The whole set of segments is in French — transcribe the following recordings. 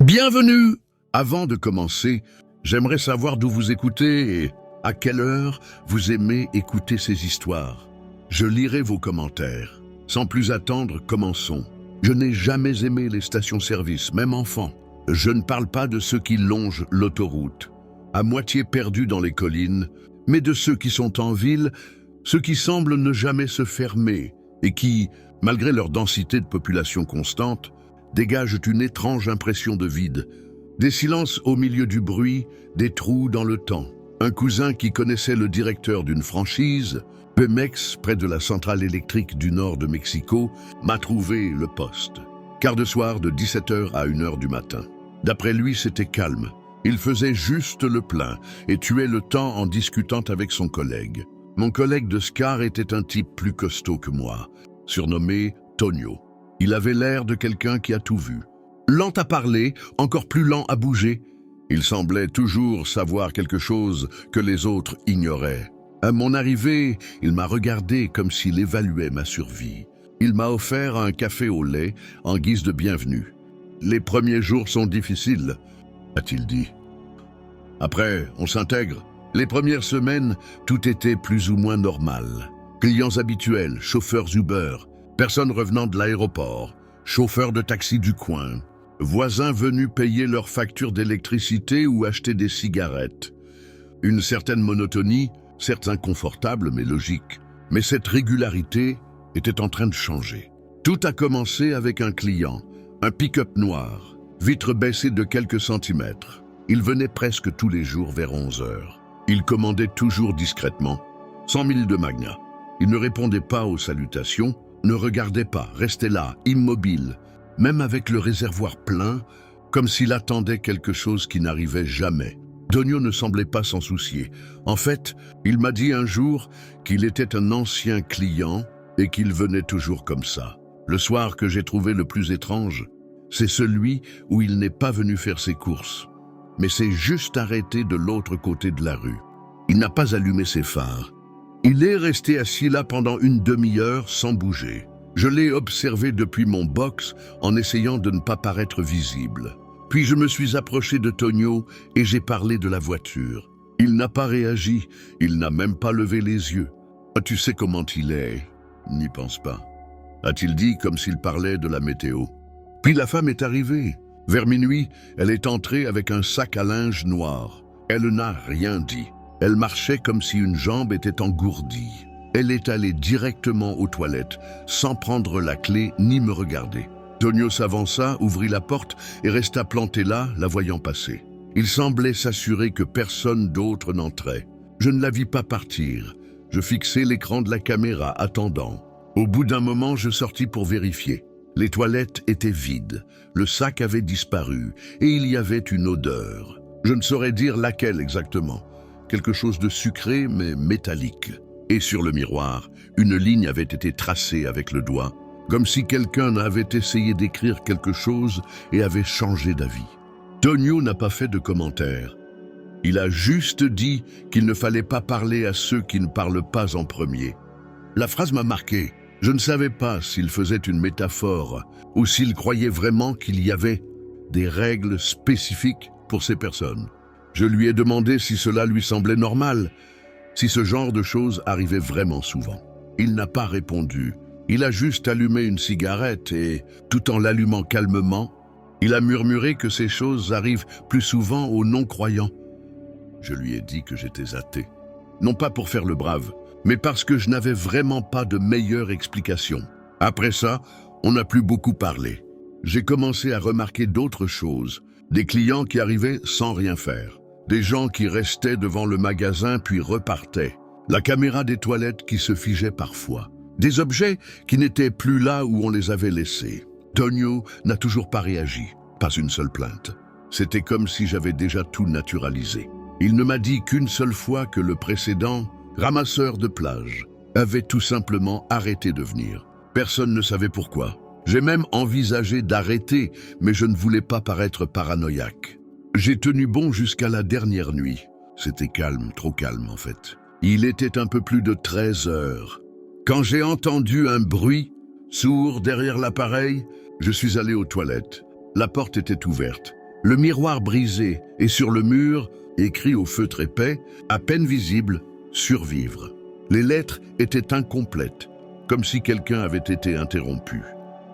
Bienvenue! Avant de commencer, j'aimerais savoir d'où vous écoutez et à quelle heure vous aimez écouter ces histoires. Je lirai vos commentaires. Sans plus attendre, commençons. Je n'ai jamais aimé les stations-service, même enfant. Je ne parle pas de ceux qui longent l'autoroute, à moitié perdus dans les collines, mais de ceux qui sont en ville, ceux qui semblent ne jamais se fermer et qui, malgré leur densité de population constante, dégagent une étrange impression de vide. Des silences au milieu du bruit, des trous dans le temps. Un cousin qui connaissait le directeur d'une franchise, Pemex, près de la centrale électrique du nord de Mexico, m'a trouvé le poste. Quart de soir de 17h à 1h du matin. D'après lui, c'était calme. Il faisait juste le plein et tuait le temps en discutant avec son collègue. Mon collègue de SCAR était un type plus costaud que moi, surnommé Tonio. Il avait l'air de quelqu'un qui a tout vu. Lent à parler, encore plus lent à bouger. Il semblait toujours savoir quelque chose que les autres ignoraient. À mon arrivée, il m'a regardé comme s'il évaluait ma survie. Il m'a offert un café au lait en guise de bienvenue. « Les premiers jours sont difficiles », a-t-il dit. « Après, on s'intègre. Les premières semaines, tout était plus ou moins normal. Clients habituels, chauffeurs Uber, personnes revenant de l'aéroport, chauffeurs de taxi du coin, voisins venus payer leurs factures d'électricité ou acheter des cigarettes. Une certaine monotonie, certes inconfortable mais logique. Mais cette régularité était en train de changer. Tout a commencé avec un client, un pick-up noir, vitre baissée de quelques centimètres. Il venait presque tous les jours vers 11h. Il commandait toujours discrètement, 100 000 de Magna. Il ne répondait pas aux salutations, ne regardait pas, restait là, immobile, même avec le réservoir plein, comme s'il attendait quelque chose qui n'arrivait jamais. Tonio ne semblait pas s'en soucier. En fait, il m'a dit un jour qu'il était un ancien client et qu'il venait toujours comme ça. Le soir que j'ai trouvé le plus étrange, c'est celui où il n'est pas venu faire ses courses, mais s'est juste arrêté de l'autre côté de la rue. Il n'a pas allumé ses phares. Il est resté assis là pendant une demi-heure sans bouger. Je l'ai observé depuis mon box en essayant de ne pas paraître visible. Puis je me suis approché de Tonio et j'ai parlé de la voiture. Il n'a pas réagi, il n'a même pas levé les yeux. « Ah, tu sais comment il est, n'y pense pas », a-t-il dit comme s'il parlait de la météo. Puis la femme est arrivée. Vers minuit, elle est entrée avec un sac à linge noir. Elle n'a rien dit. Elle marchait comme si une jambe était engourdie. Elle est allée directement aux toilettes, sans prendre la clé ni me regarder. Tonio s'avança, ouvrit la porte et resta planté là, la voyant passer. Il semblait s'assurer que personne d'autre n'entrait. Je ne la vis pas partir. Je fixai l'écran de la caméra, attendant. Au bout d'un moment, je sortis pour vérifier. Les toilettes étaient vides, le sac avait disparu et il y avait une odeur. Je ne saurais dire laquelle exactement. Quelque chose de sucré mais métallique. Et sur le miroir, une ligne avait été tracée avec le doigt, comme si quelqu'un avait essayé d'écrire quelque chose et avait changé d'avis. Tonio n'a pas fait de commentaire. Il a juste dit qu'il ne fallait pas parler à ceux qui ne parlent pas en premier. La phrase m'a marqué. Je ne savais pas s'il faisait une métaphore ou s'il croyait vraiment qu'il y avait des règles spécifiques pour ces personnes. Je lui ai demandé si cela lui semblait normal, si ce genre de choses arrivait vraiment souvent. Il n'a pas répondu. Il a juste allumé une cigarette et, tout en l'allumant calmement, il a murmuré que ces choses arrivent plus souvent aux non-croyants. Je lui ai dit que j'étais athée. Non pas pour faire le brave, mais parce que je n'avais vraiment pas de meilleure explication. Après ça, on n'a plus beaucoup parlé. J'ai commencé à remarquer d'autres choses. Des clients qui arrivaient sans rien faire. Des gens qui restaient devant le magasin puis repartaient. La caméra des toilettes qui se figeait parfois. Des objets qui n'étaient plus là où on les avait laissés. Tonio n'a toujours pas réagi, pas une seule plainte. C'était comme si j'avais déjà tout naturalisé. Il ne m'a dit qu'une seule fois que le précédent, ramasseur de plage, avait tout simplement arrêté de venir. Personne ne savait pourquoi. J'ai même envisagé d'arrêter, mais je ne voulais pas paraître paranoïaque. J'ai tenu bon jusqu'à la dernière nuit. C'était calme, trop calme en fait. Il était un peu plus de 13h. Quand j'ai entendu un bruit sourd derrière l'appareil, je suis allé aux toilettes. La porte était ouverte. Le miroir brisé et sur le mur, écrit au feutre épais, à peine visible, survivre. Les lettres étaient incomplètes, comme si quelqu'un avait été interrompu.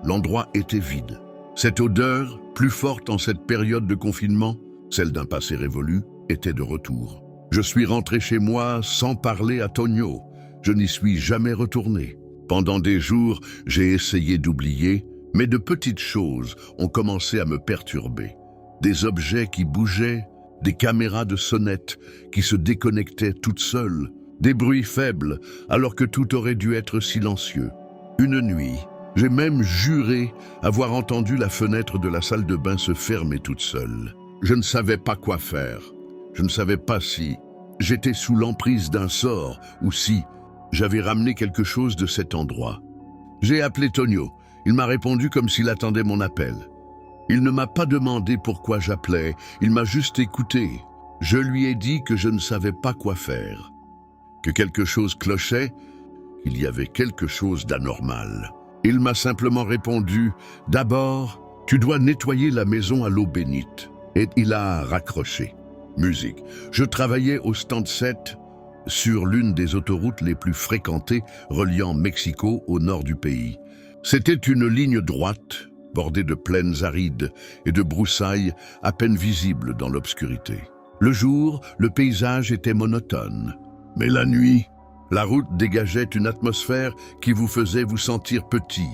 L'endroit était vide. Cette odeur, plus forte en cette période de confinement, celle d'un passé révolu, était de retour. Je suis rentré chez moi sans parler à Tonio. Je n'y suis jamais retourné. Pendant des jours, j'ai essayé d'oublier, mais de petites choses ont commencé à me perturber. Des objets qui bougeaient, des caméras de sonnette qui se déconnectaient toutes seules, des bruits faibles alors que tout aurait dû être silencieux. Une nuit, j'ai même juré avoir entendu la fenêtre de la salle de bain se fermer toute seule. Je ne savais pas quoi faire. Je ne savais pas si j'étais sous l'emprise d'un sort ou si j'avais ramené quelque chose de cet endroit. J'ai appelé Tonio. Il m'a répondu comme s'il attendait mon appel. Il ne m'a pas demandé pourquoi j'appelais, il m'a juste écouté. Je lui ai dit que je ne savais pas quoi faire, que quelque chose clochait, qu'il y avait quelque chose d'anormal. Il m'a simplement répondu « D'abord, tu dois nettoyer la maison à l'eau bénite. » Et il a raccroché. Musique. Je travaillais au stand 7 sur l'une des autoroutes les plus fréquentées reliant Mexico au nord du pays. C'était une ligne droite, bordée de plaines arides et de broussailles à peine visibles dans l'obscurité. Le jour, le paysage était monotone. Mais la nuit, la route dégageait une atmosphère qui vous faisait vous sentir petit,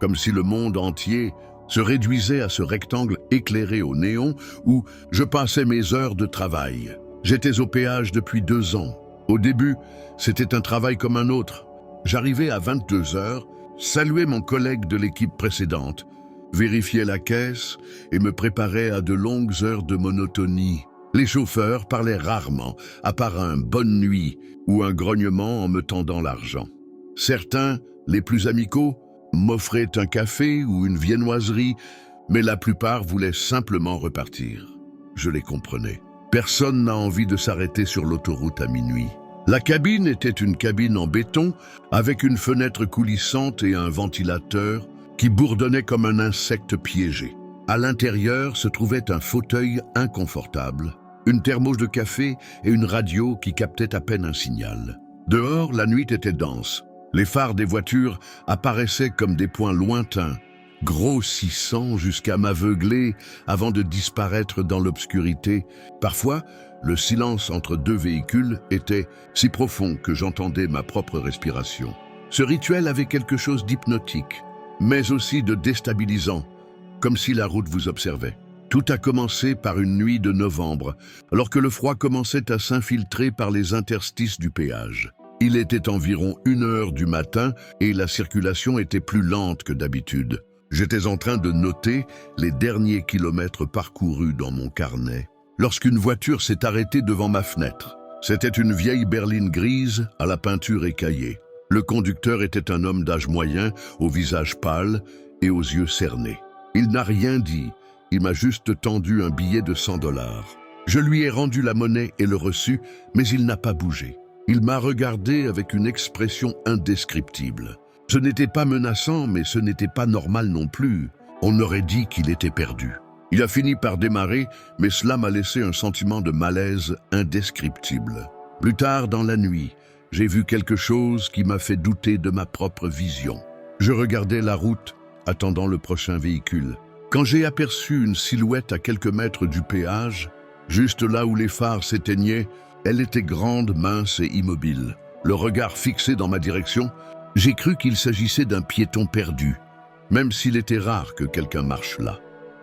comme si le monde entier se réduisait à ce rectangle éclairé au néon où je passais mes heures de travail. J'étais au péage depuis 2 ans. Au début, c'était un travail comme un autre. J'arrivais à 22 heures, saluais mon collègue de l'équipe précédente, vérifiais la caisse et me préparais à de longues heures de monotonie. Les chauffeurs parlaient rarement, à part un « bonne nuit » ou un grognement en me tendant l'argent. Certains, les plus amicaux, m'offraient un café ou une viennoiserie, mais la plupart voulaient simplement repartir. Je les comprenais. Personne n'a envie de s'arrêter sur l'autoroute à minuit. La cabine était une cabine en béton, avec une fenêtre coulissante et un ventilateur qui bourdonnait comme un insecte piégé. À l'intérieur se trouvait un fauteuil inconfortable, une thermos de café et une radio qui captait à peine un signal. Dehors, la nuit était dense. Les phares des voitures apparaissaient comme des points lointains, grossissant jusqu'à m'aveugler avant de disparaître dans l'obscurité. Parfois, le silence entre 2 véhicules était si profond que j'entendais ma propre respiration. Ce rituel avait quelque chose d'hypnotique, mais aussi de déstabilisant, comme si la route vous observait. Tout a commencé par une nuit de novembre, alors que le froid commençait à s'infiltrer par les interstices du péage. Il était environ 1h du matin et la circulation était plus lente que d'habitude. J'étais en train de noter les derniers kilomètres parcourus dans mon carnet, lorsqu'une voiture s'est arrêtée devant ma fenêtre. C'était une vieille berline grise à la peinture écaillée. Le conducteur était un homme d'âge moyen, au visage pâle et aux yeux cernés. Il n'a rien dit, il m'a juste tendu un billet de $100. Je lui ai rendu la monnaie et le reçu, mais il n'a pas bougé. Il m'a regardé avec une expression indescriptible. Ce n'était pas menaçant, mais ce n'était pas normal non plus. On aurait dit qu'il était perdu. Il a fini par démarrer, mais cela m'a laissé un sentiment de malaise indescriptible. Plus tard dans la nuit, j'ai vu quelque chose qui m'a fait douter de ma propre vision. Je regardais la route, attendant le prochain véhicule. Quand j'ai aperçu une silhouette à quelques mètres du péage, juste là où les phares s'éteignaient, elle était grande, mince et immobile. Le regard fixé dans ma direction, j'ai cru qu'il s'agissait d'un piéton perdu, même s'il était rare que quelqu'un marche là.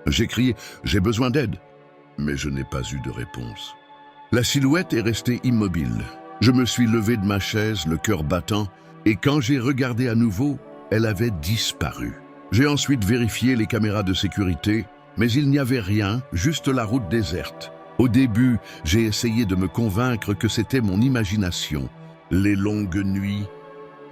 J'ai crié « J'ai besoin d'aide !» mais je n'ai pas eu de réponse. La silhouette est restée immobile. Je me suis levé de ma chaise, le cœur battant, et quand j'ai regardé à nouveau, elle avait disparu. J'ai ensuite vérifié les caméras de sécurité, mais il n'y avait rien, juste la route déserte. Au début, j'ai essayé de me convaincre que c'était mon imagination. Les longues nuits,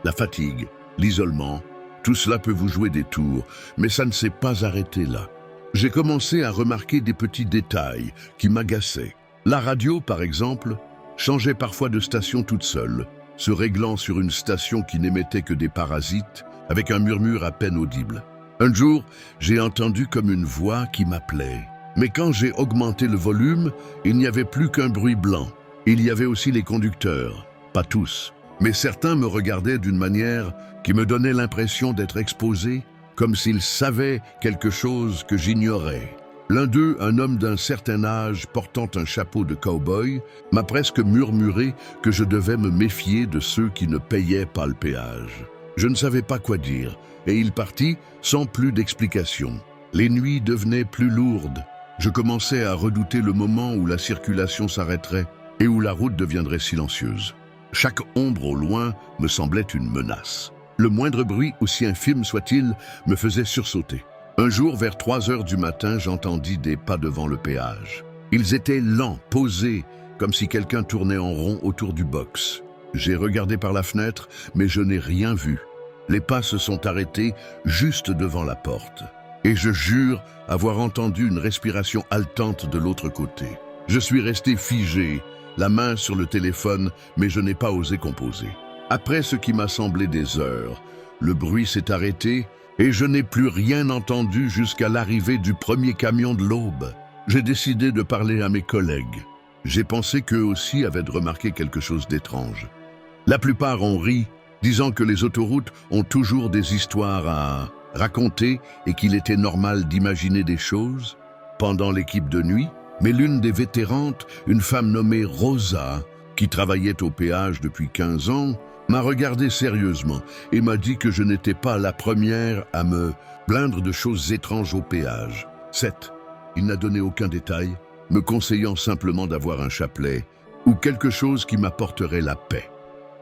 la fatigue, l'isolement, tout cela peut vous jouer des tours, mais ça ne s'est pas arrêté là. J'ai commencé à remarquer des petits détails qui m'agaçaient. La radio, par exemple, changeait parfois de station toute seule, se réglant sur une station qui n'émettait que des parasites, avec un murmure à peine audible. Un jour, j'ai entendu comme une voix qui m'appelait. Mais quand j'ai augmenté le volume, il n'y avait plus qu'un bruit blanc. Il y avait aussi les conducteurs, pas tous, mais certains me regardaient d'une manière qui me donnait l'impression d'être exposé, comme s'ils savaient quelque chose que j'ignorais. L'un d'eux, un homme d'un certain âge portant un chapeau de cow-boy, m'a presque murmuré que je devais me méfier de ceux qui ne payaient pas le péage. Je ne savais pas quoi dire, et il partit sans plus d'explication. Les nuits devenaient plus lourdes. Je commençais à redouter le moment où la circulation s'arrêterait et où la route deviendrait silencieuse. Chaque ombre au loin me semblait une menace. Le moindre bruit, aussi infime soit-il, me faisait sursauter. Un jour, vers 3 heures du matin, j'entendis des pas devant le péage. Ils étaient lents, posés, comme si quelqu'un tournait en rond autour du box. J'ai regardé par la fenêtre, mais je n'ai rien vu. Les pas se sont arrêtés juste devant la porte. Et je jure avoir entendu une respiration haletante de l'autre côté. Je suis resté figé, la main sur le téléphone, mais je n'ai pas osé composer. Après ce qui m'a semblé des heures, le bruit s'est arrêté et je n'ai plus rien entendu jusqu'à l'arrivée du premier camion de l'aube. J'ai décidé de parler à mes collègues. J'ai pensé qu'eux aussi avaient remarqué quelque chose d'étrange. La plupart ont ri, disant que les autoroutes ont toujours des histoires à raconter et qu'il était normal d'imaginer des choses. Pendant l'équipe de nuit, mais l'une des vétérantes, une femme nommée Rosa, qui travaillait au péage depuis 15 ans, m'a regardé sérieusement et m'a dit que je n'étais pas la première à me plaindre de choses étranges au péage. 7. Il n'a donné aucun détail, me conseillant simplement d'avoir un chapelet ou quelque chose qui m'apporterait la paix.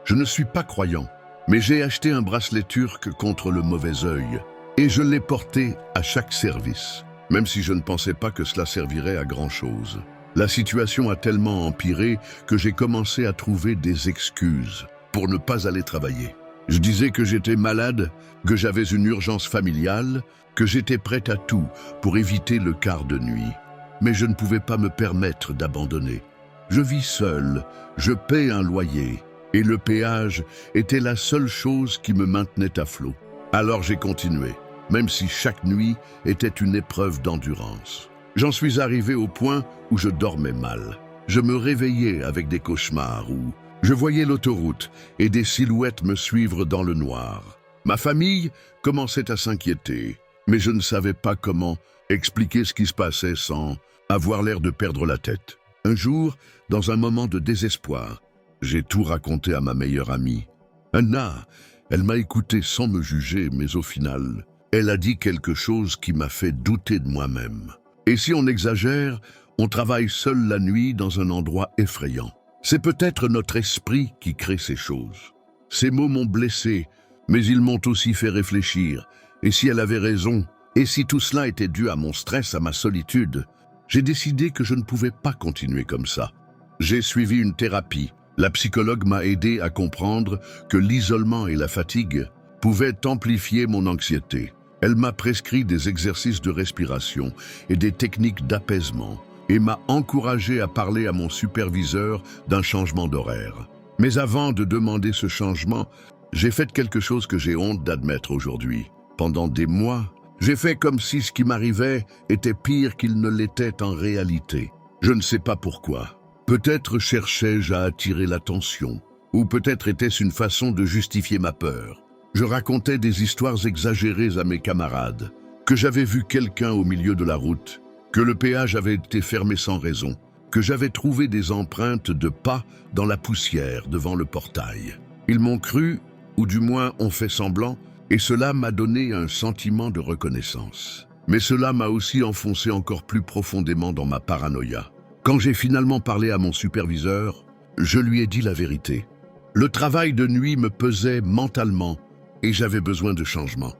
Je ne suis pas croyant, mais j'ai acheté un bracelet turc contre le mauvais œil et je l'ai porté à chaque service, même si je ne pensais pas que cela servirait à grand-chose. La situation a tellement empiré que j'ai commencé à trouver des excuses pour ne pas aller travailler. Je disais que j'étais malade, que j'avais une urgence familiale, que j'étais prêt à tout pour éviter le quart de nuit. Mais je ne pouvais pas me permettre d'abandonner. Je vis seul, je paie un loyer, et le péage était la seule chose qui me maintenait à flot. Alors j'ai continué, même si chaque nuit était une épreuve d'endurance. J'en suis arrivé au point où je dormais mal. Je me réveillais avec des cauchemars où je voyais l'autoroute et des silhouettes me suivre dans le noir. Ma famille commençait à s'inquiéter, mais je ne savais pas comment expliquer ce qui se passait sans avoir l'air de perdre la tête. Un jour, dans un moment de désespoir, j'ai tout raconté à ma meilleure amie. Anna, elle m'a écouté sans me juger, mais au final, elle a dit quelque chose qui m'a fait douter de moi-même. Et si on exagère, on travaille seul la nuit dans un endroit effrayant. C'est peut-être notre esprit qui crée ces choses. Ces mots m'ont blessé, mais ils m'ont aussi fait réfléchir. Et si elle avait raison, et si tout cela était dû à mon stress, à ma solitude, j'ai décidé que je ne pouvais pas continuer comme ça. J'ai suivi une thérapie. La psychologue m'a aidé à comprendre que l'isolement et la fatigue pouvaient amplifier mon anxiété. Elle m'a prescrit des exercices de respiration et des techniques d'apaisement et m'a encouragé à parler à mon superviseur d'un changement d'horaire. Mais avant de demander ce changement, j'ai fait quelque chose que j'ai honte d'admettre aujourd'hui. Pendant des mois, j'ai fait comme si ce qui m'arrivait était pire qu'il ne l'était en réalité. Je ne sais pas pourquoi. Peut-être cherchais-je à attirer l'attention, ou peut-être était-ce une façon de justifier ma peur. Je racontais des histoires exagérées à mes camarades, que j'avais vu quelqu'un au milieu de la route, que le péage avait été fermé sans raison, que j'avais trouvé des empreintes de pas dans la poussière devant le portail. Ils m'ont cru, ou du moins ont fait semblant, et cela m'a donné un sentiment de reconnaissance. Mais cela m'a aussi enfoncé encore plus profondément dans ma paranoïa. Quand j'ai finalement parlé à mon superviseur, je lui ai dit la vérité. Le travail de nuit me pesait mentalement et j'avais besoin de changement.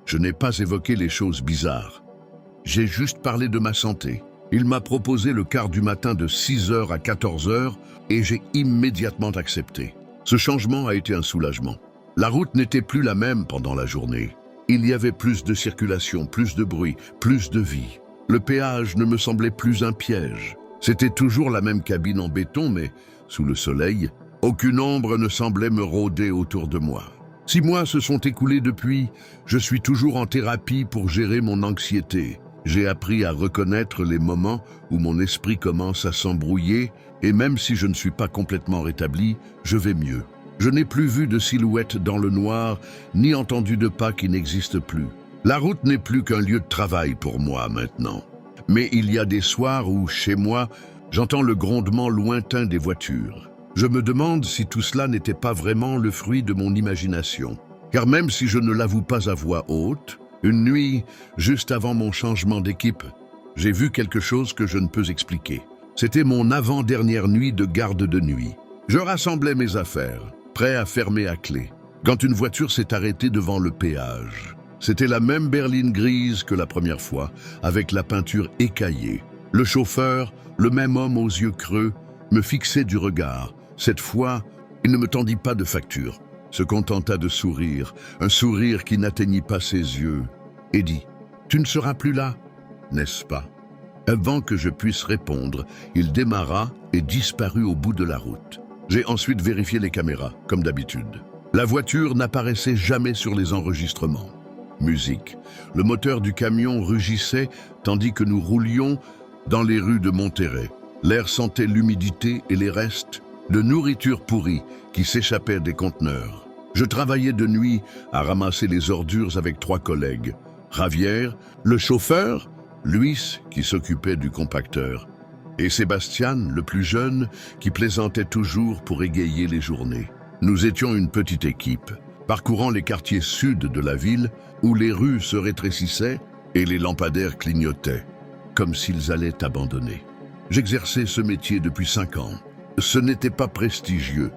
Je n'ai pas évoqué les choses bizarres. J'ai juste parlé de ma santé. Il m'a proposé le quart du matin de 6h à 14h et j'ai immédiatement accepté. Ce changement a été un soulagement. La route n'était plus la même pendant la journée. Il y avait plus de circulation, plus de bruit, plus de vie. Le péage ne me semblait plus un piège. C'était toujours la même cabine en béton, mais sous le soleil, aucune ombre ne semblait me rôder autour de moi. 6 mois se sont écoulés depuis, je suis toujours en thérapie pour gérer mon anxiété. J'ai appris à reconnaître les moments où mon esprit commence à s'embrouiller et même si je ne suis pas complètement rétabli, je vais mieux. Je n'ai plus vu de silhouette dans le noir, ni entendu de pas qui n'existent plus. La route n'est plus qu'un lieu de travail pour moi maintenant. Mais il y a des soirs où, chez moi, j'entends le grondement lointain des voitures. Je me demande si tout cela n'était pas vraiment le fruit de mon imagination. Car même si je ne l'avoue pas à voix haute, une nuit, juste avant mon changement d'équipe, j'ai vu quelque chose que je ne peux expliquer. C'était mon avant-dernière nuit de garde de nuit. Je rassemblais mes affaires, prêt à fermer à clé, quand une voiture s'est arrêtée devant le péage. C'était la même berline grise que la première fois, avec la peinture écaillée. Le chauffeur, le même homme aux yeux creux, me fixait du regard. Cette fois, il ne me tendit pas de facture, se contenta de sourire, un sourire qui n'atteignit pas ses yeux, et dit « Tu ne seras plus là, n'est-ce pas ?» Avant que je puisse répondre, il démarra et disparut au bout de la route. J'ai ensuite vérifié les caméras, comme d'habitude. La voiture n'apparaissait jamais sur les enregistrements. Musique. Le moteur du camion rugissait tandis que nous roulions dans les rues de Monterrey. L'air sentait l'humidité et les restes de nourriture pourrie qui s'échappaient des conteneurs. Je travaillais de nuit à ramasser les ordures avec 3 collègues. Javier, le chauffeur, Luis, qui s'occupait du compacteur, et Sébastien, le plus jeune, qui plaisantait toujours pour égayer les journées. Nous étions une petite équipe, parcourant les quartiers sud de la ville, où les rues se rétrécissaient et les lampadaires clignotaient, comme s'ils allaient abandonner. J'exerçais ce métier depuis 5 ans. Ce n'était pas prestigieux,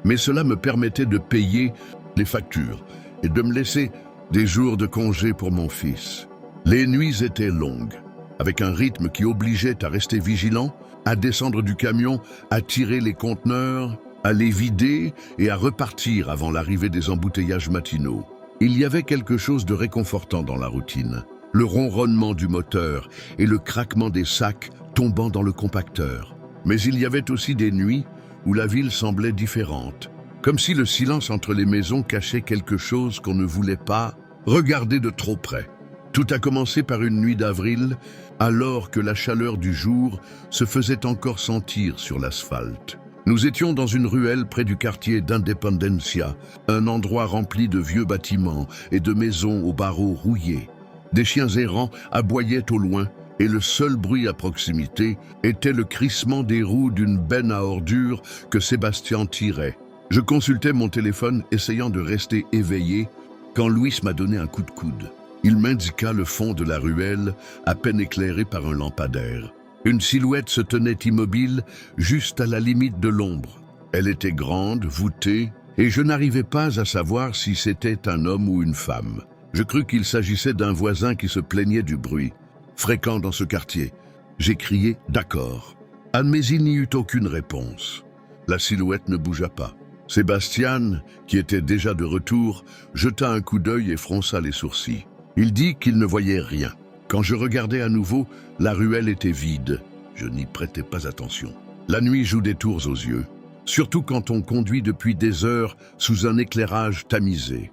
mais cela me permettait de payer les factures et de me laisser des jours de congé pour mon fils. Les nuits étaient longues, avec un rythme qui obligeait à rester vigilant, à descendre du camion, à tirer les conteneurs, à les vider et à repartir avant l'arrivée des embouteillages matinaux. Il y avait quelque chose de réconfortant dans la routine. Le ronronnement du moteur et le craquement des sacs tombant dans le compacteur. Mais il y avait aussi des nuits où la ville semblait différente, comme si le silence entre les maisons cachait quelque chose qu'on ne voulait pas regarder de trop près. Tout a commencé par une nuit d'avril, alors que la chaleur du jour se faisait encore sentir sur l'asphalte. Nous étions dans une ruelle près du quartier d'Independencia, un endroit rempli de vieux bâtiments et de maisons aux barreaux rouillés. Des chiens errants aboyaient au loin, et le seul bruit à proximité était le crissement des roues d'une benne à ordures que Sébastien tirait. Je consultais mon téléphone, essayant de rester éveillé, quand Louis m'a donné un coup de coude. Il m'indiqua le fond de la ruelle, à peine éclairé par un lampadaire. Une silhouette se tenait immobile, juste à la limite de l'ombre. Elle était grande, voûtée, et je n'arrivais pas à savoir si c'était un homme ou une femme. Je crus qu'il s'agissait d'un voisin qui se plaignait du bruit, fréquent dans ce quartier. J'ai crié « D'accord ». Mais il n'y eut aucune réponse. La silhouette ne bougea pas. Sébastien, qui était déjà de retour, jeta un coup d'œil et fronça les sourcils. Il dit qu'il ne voyait rien. Quand je regardais à nouveau, la ruelle était vide. Je n'y prêtais pas attention. La nuit joue des tours aux yeux, surtout quand on conduit depuis des heures sous un éclairage tamisé.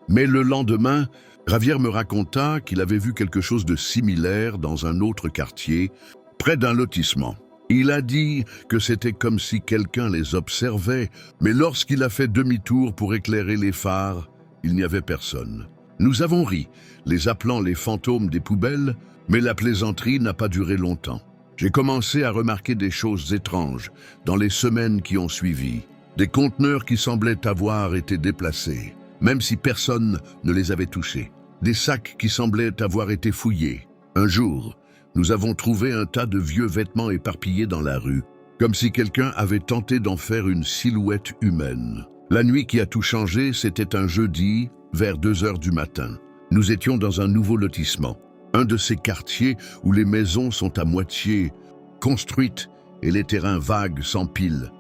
Mais le lendemain, Javier me raconta qu'il avait vu quelque chose de similaire dans un autre quartier, près d'un lotissement. Il a dit que c'était comme si quelqu'un les observait, mais lorsqu'il a fait demi-tour pour éclairer les phares, il n'y avait personne. Nous avons ri, les appelant les fantômes des poubelles, mais la plaisanterie n'a pas duré longtemps. J'ai commencé à remarquer des choses étranges dans les semaines qui ont suivi. Des conteneurs qui semblaient avoir été déplacés, même si personne ne les avait touchés. Des sacs qui semblaient avoir été fouillés. Un jour, nous avons trouvé un tas de vieux vêtements éparpillés dans la rue, comme si quelqu'un avait tenté d'en faire une silhouette humaine. La nuit qui a tout changé, c'était un jeudi, vers 2 heures du matin. Nous étions dans un nouveau lotissement, un de ces quartiers où les maisons sont à moitié construites et les terrains vagues s'empilent.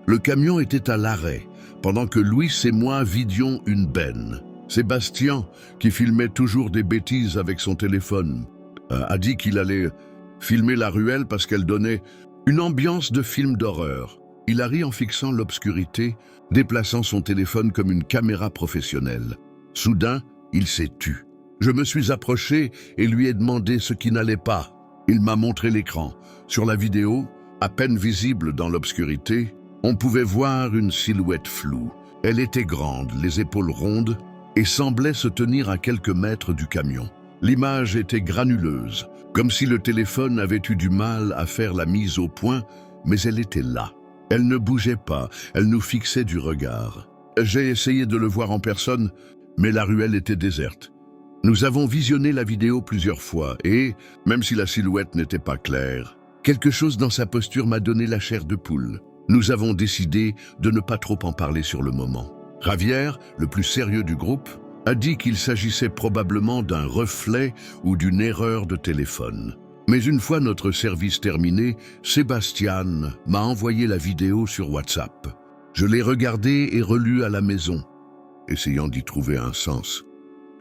Le camion était à l'arrêt, pendant que Louis et moi vidions une benne. Sébastien, qui filmait toujours des bêtises avec son téléphone, a dit qu'il allait filmer la ruelle parce qu'elle donnait une ambiance de film d'horreur. Il a ri en fixant l'obscurité, déplaçant son téléphone comme une caméra professionnelle. Soudain, il s'est tu. Je me suis approché et lui ai demandé ce qui n'allait pas. Il m'a montré l'écran. Sur la vidéo, à peine visible dans l'obscurité, on pouvait voir une silhouette floue. Elle était grande, les épaules rondes, et semblait se tenir à quelques mètres du camion. L'image était granuleuse, comme si le téléphone avait eu du mal à faire la mise au point, mais elle était là. Elle ne bougeait pas, elle nous fixait du regard. J'ai essayé de le voir en personne, mais la ruelle était déserte. Nous avons visionné la vidéo plusieurs fois et, même si la silhouette n'était pas claire, quelque chose dans sa posture m'a donné la chair de poule. Nous avons décidé de ne pas trop en parler sur le moment. Javier, le plus sérieux du groupe, a dit qu'il s'agissait probablement d'un reflet ou d'une erreur de téléphone. Mais une fois notre service terminé, Sébastien m'a envoyé la vidéo sur WhatsApp. Je l'ai regardée et relue à la maison, essayant d'y trouver un sens.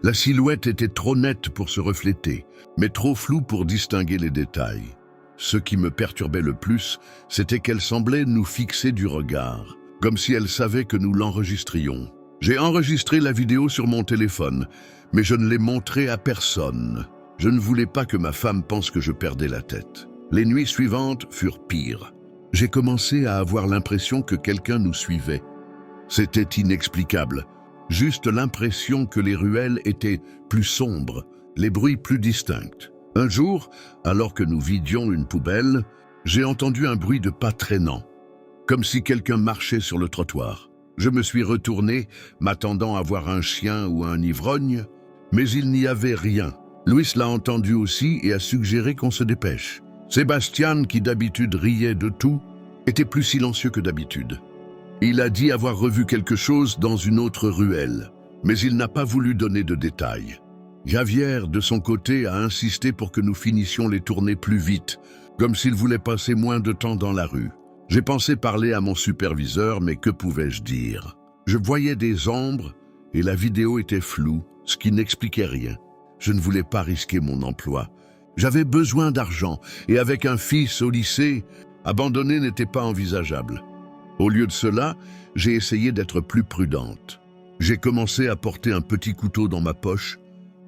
La silhouette était trop nette pour se refléter, mais trop floue pour distinguer les détails. Ce qui me perturbait le plus, c'était qu'elle semblait nous fixer du regard, comme si elle savait que nous l'enregistrions. J'ai enregistré la vidéo sur mon téléphone, mais je ne l'ai montrée à personne. Je ne voulais pas que ma femme pense que je perdais la tête. Les nuits suivantes furent pires. J'ai commencé à avoir l'impression que quelqu'un nous suivait. C'était inexplicable. Juste l'impression que les ruelles étaient plus sombres, les bruits plus distincts. Un jour, alors que nous vidions une poubelle, j'ai entendu un bruit de pas traînants, comme si quelqu'un marchait sur le trottoir. Je me suis retourné, m'attendant à voir un chien ou un ivrogne, mais il n'y avait rien. Louis l'a entendu aussi et a suggéré qu'on se dépêche. Sébastien, qui d'habitude riait de tout, était plus silencieux que d'habitude. Il a dit avoir revu quelque chose dans une autre ruelle, mais il n'a pas voulu donner de détails. Javier, de son côté, a insisté pour que nous finissions les tournées plus vite, comme s'il voulait passer moins de temps dans la rue. J'ai pensé parler à mon superviseur, mais que pouvais-je dire? Je voyais des ombres et la vidéo était floue, ce qui n'expliquait rien. Je ne voulais pas risquer mon emploi. J'avais besoin d'argent et avec un fils au lycée, abandonner n'était pas envisageable. Au lieu de cela, j'ai essayé d'être plus prudente. J'ai commencé à porter un petit couteau dans ma poche,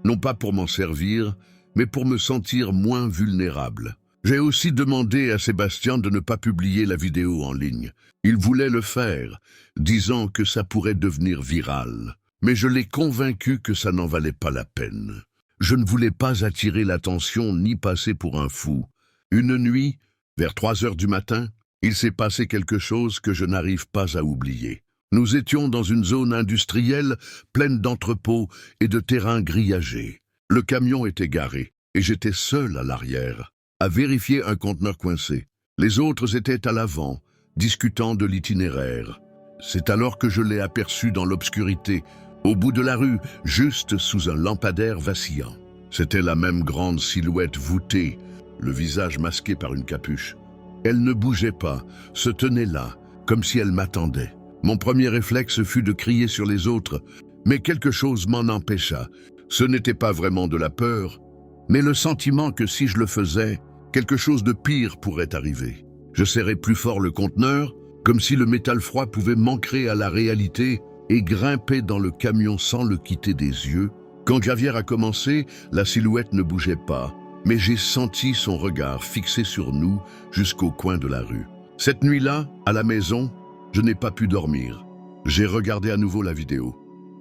non pas pour m'en servir, mais pour me sentir moins vulnérable. J'ai aussi demandé à Sébastien de ne pas publier la vidéo en ligne. Il voulait le faire, disant que ça pourrait devenir viral. Mais je l'ai convaincu que ça n'en valait pas la peine. Je ne voulais pas attirer l'attention ni passer pour un fou. Une nuit, vers 3 heures du matin, il s'est passé quelque chose que je n'arrive pas à oublier. Nous étions dans une zone industrielle pleine d'entrepôts et de terrains grillagés. Le camion était garé et j'étais seul à l'arrière, à vérifier un conteneur coincé. Les autres étaient à l'avant, discutant de l'itinéraire. C'est alors que je l'ai aperçu dans l'obscurité, au bout de la rue, juste sous un lampadaire vacillant. C'était la même grande silhouette voûtée, le visage masqué par une capuche. Elle ne bougeait pas, se tenait là, comme si elle m'attendait. Mon premier réflexe fut de crier sur les autres, mais quelque chose m'en empêcha. Ce n'était pas vraiment de la peur, mais le sentiment que si je le faisais, quelque chose de pire pourrait arriver. Je serrais plus fort le conteneur, comme si le métal froid pouvait m'ancrer à la réalité et grimper dans le camion sans le quitter des yeux. Quand Javier a commencé, la silhouette ne bougeait pas, mais j'ai senti son regard fixé sur nous jusqu'au coin de la rue. Cette nuit-là, à la maison, je n'ai pas pu dormir. J'ai regardé à nouveau la vidéo,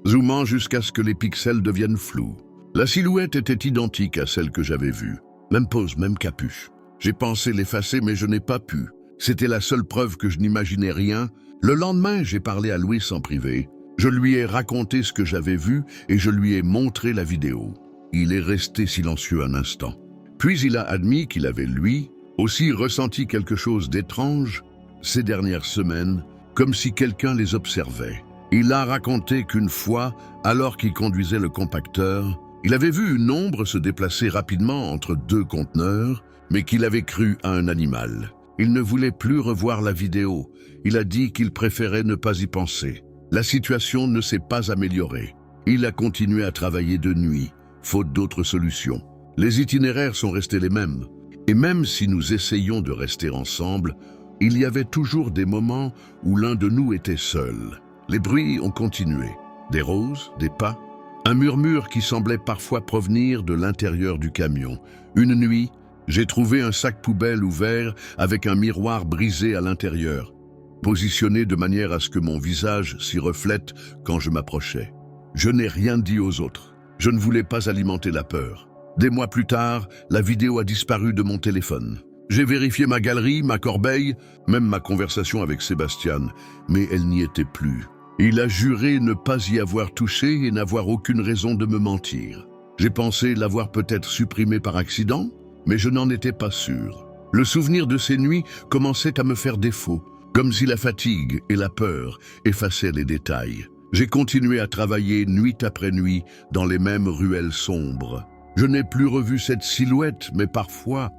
zoomant jusqu'à ce que les pixels deviennent flous. La silhouette était identique à celle que j'avais vue. Même pose, même capuche. J'ai pensé l'effacer, mais je n'ai pas pu. C'était la seule preuve que je n'imaginais rien. Le lendemain, j'ai parlé à Louis en privé. Je lui ai raconté ce que j'avais vu et je lui ai montré la vidéo. Il est resté silencieux un instant. Puis il a admis qu'il avait, lui, aussi ressenti quelque chose d'étrange ces dernières semaines, comme si quelqu'un les observait. Il a raconté qu'une fois, alors qu'il conduisait le compacteur, il avait vu une ombre se déplacer rapidement entre 2 conteneurs, mais qu'il avait cru à un animal. Il ne voulait plus revoir la vidéo. Il a dit qu'il préférait ne pas y penser. La situation ne s'est pas améliorée. Il a continué à travailler de nuit, faute d'autres solutions. Les itinéraires sont restés les mêmes. Et même si nous essayions de rester ensemble, il y avait toujours des moments où l'un de nous était seul. Les bruits ont continué. Des roses, des pas, Un murmure qui semblait parfois provenir de l'intérieur du camion. Une nuit, j'ai trouvé un sac poubelle ouvert avec un miroir brisé à l'intérieur, positionné de manière à ce que mon visage s'y reflète quand je m'approchais. Je n'ai rien dit aux autres. Je ne voulais pas alimenter la peur. Des mois plus tard, la vidéo a disparu de mon téléphone. J'ai vérifié ma galerie, ma corbeille, même ma conversation avec Sébastien, mais elle n'y était plus. Il a juré ne pas y avoir touché et n'avoir aucune raison de me mentir. J'ai pensé l'avoir peut-être supprimé par accident, mais je n'en étais pas sûr. Le souvenir de ces nuits commençait à me faire défaut, comme si la fatigue et la peur effaçaient les détails. J'ai continué à travailler nuit après nuit dans les mêmes ruelles sombres. Je n'ai plus revu cette silhouette, mais parfois,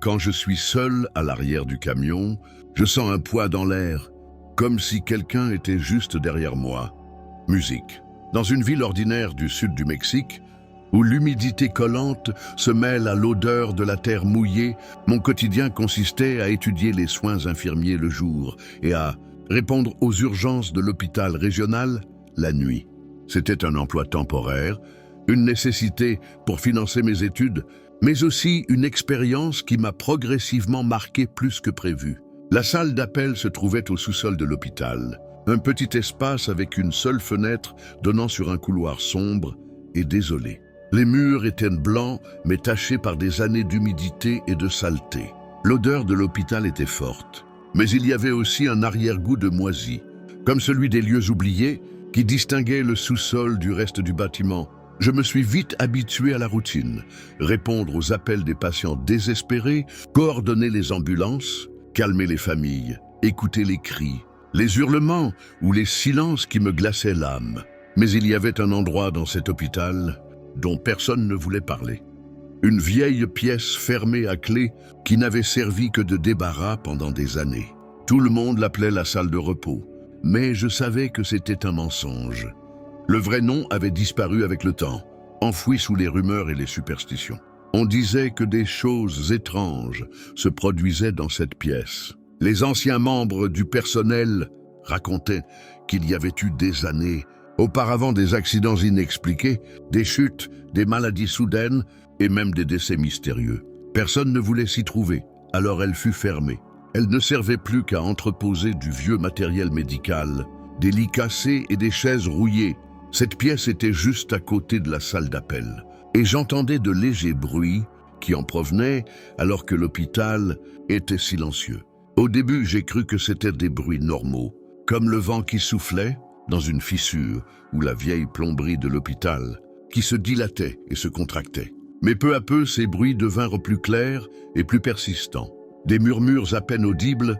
quand je suis seul à l'arrière du camion, je sens un poids dans l'air, comme si quelqu'un était juste derrière moi. Musique. Dans une ville ordinaire du sud du Mexique, où l'humidité collante se mêle à l'odeur de la terre mouillée, mon quotidien consistait à étudier les soins infirmiers le jour et à répondre aux urgences de l'hôpital régional la nuit. C'était un emploi temporaire, une nécessité pour financer mes études, mais aussi une expérience qui m'a progressivement marqué plus que prévu. La salle d'appel se trouvait au sous-sol de l'hôpital, un petit espace avec une seule fenêtre donnant sur un couloir sombre et désolé. Les murs étaient blancs, mais tachés par des années d'humidité et de saleté. L'odeur de l'hôpital était forte, mais il y avait aussi un arrière-goût de moisi, comme celui des lieux oubliés qui distinguaient le sous-sol du reste du bâtiment. Je me suis vite habitué à la routine, répondre aux appels des patients désespérés, coordonner les ambulances, calmer les familles, écouter les cris, les hurlements ou les silences qui me glaçaient l'âme. Mais il y avait un endroit dans cet hôpital dont personne ne voulait parler. Une vieille pièce fermée à clé qui n'avait servi que de débarras pendant des années. Tout le monde l'appelait la salle de repos, mais je savais que c'était un mensonge. Le vrai nom avait disparu avec le temps, enfoui sous les rumeurs et les superstitions. On disait que des choses étranges se produisaient dans cette pièce. Les anciens membres du personnel racontaient qu'il y avait eu des années auparavant des accidents inexpliqués, des chutes, des maladies soudaines et même des décès mystérieux. Personne ne voulait s'y trouver, alors elle fut fermée. Elle ne servait plus qu'à entreposer du vieux matériel médical, des lits cassés et des chaises rouillées. Cette pièce était juste à côté de la salle d'appel, et j'entendais de légers bruits qui en provenaient alors que l'hôpital était silencieux. Au début, j'ai cru que c'étaient des bruits normaux, comme le vent qui soufflait dans une fissure ou la vieille plomberie de l'hôpital, qui se dilatait et se contractait. Mais peu à peu, ces bruits devinrent plus clairs et plus persistants. Des murmures à peine audibles,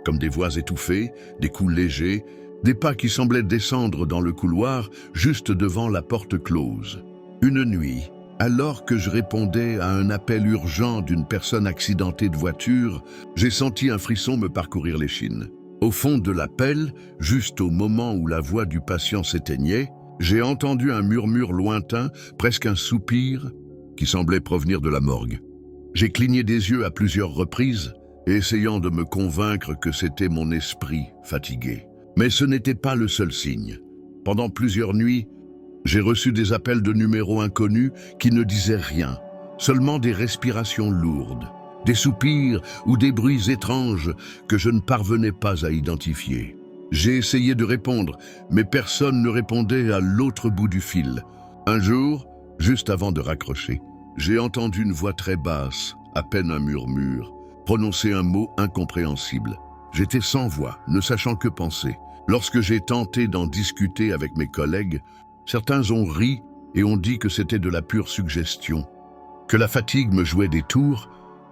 comme des voix étouffées, des coups légers, des pas qui semblaient descendre dans le couloir juste devant la porte close. Une nuit, alors que je répondais à un appel urgent d'une personne accidentée de voiture, j'ai senti un frisson me parcourir l'échine. Au fond de l'appel, juste au moment où la voix du patient s'éteignait, j'ai entendu un murmure lointain, presque un soupir, qui semblait provenir de la morgue. J'ai cligné des yeux à plusieurs reprises, essayant de me convaincre que c'était mon esprit fatigué. Mais ce n'était pas le seul signe. Pendant plusieurs nuits, j'ai reçu des appels de numéros inconnus qui ne disaient rien, seulement des respirations lourdes, des soupirs ou des bruits étranges que je ne parvenais pas à identifier. J'ai essayé de répondre, mais personne ne répondait à l'autre bout du fil. Un jour, juste avant de raccrocher, j'ai entendu une voix très basse, à peine un murmure, prononcer un mot incompréhensible. J'étais sans voix, ne sachant que penser. Lorsque j'ai tenté d'en discuter avec mes collègues, certains ont ri et ont dit que c'était de la pure suggestion, que la fatigue me jouait des tours,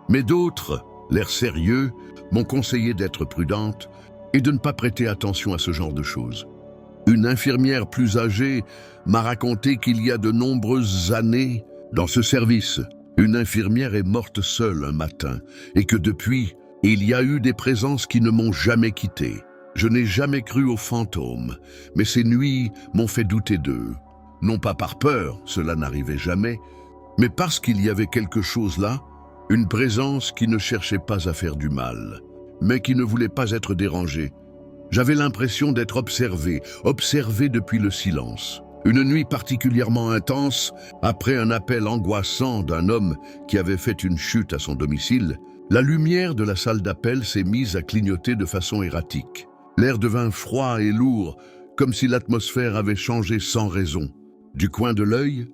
mais d'autres, l'air sérieux, m'ont conseillé d'être prudente et de ne pas prêter attention à ce genre de choses. Une infirmière plus âgée m'a raconté qu'il y a de nombreuses années, dans ce service, une infirmière est morte seule un matin et que depuis, il y a eu des présences qui ne m'ont jamais quitté. Je n'ai jamais cru aux fantômes, mais ces nuits m'ont fait douter d'eux. Non pas par peur, cela n'arrivait jamais, mais parce qu'il y avait quelque chose là, une présence qui ne cherchait pas à faire du mal, mais qui ne voulait pas être dérangée. J'avais l'impression d'être observé depuis le silence. Une nuit particulièrement intense, après un appel angoissant d'un homme qui avait fait une chute à son domicile, la lumière de la salle d'appel s'est mise à clignoter de façon erratique. L'air devint froid et lourd, comme si l'atmosphère avait changé sans raison. Du coin de l'œil,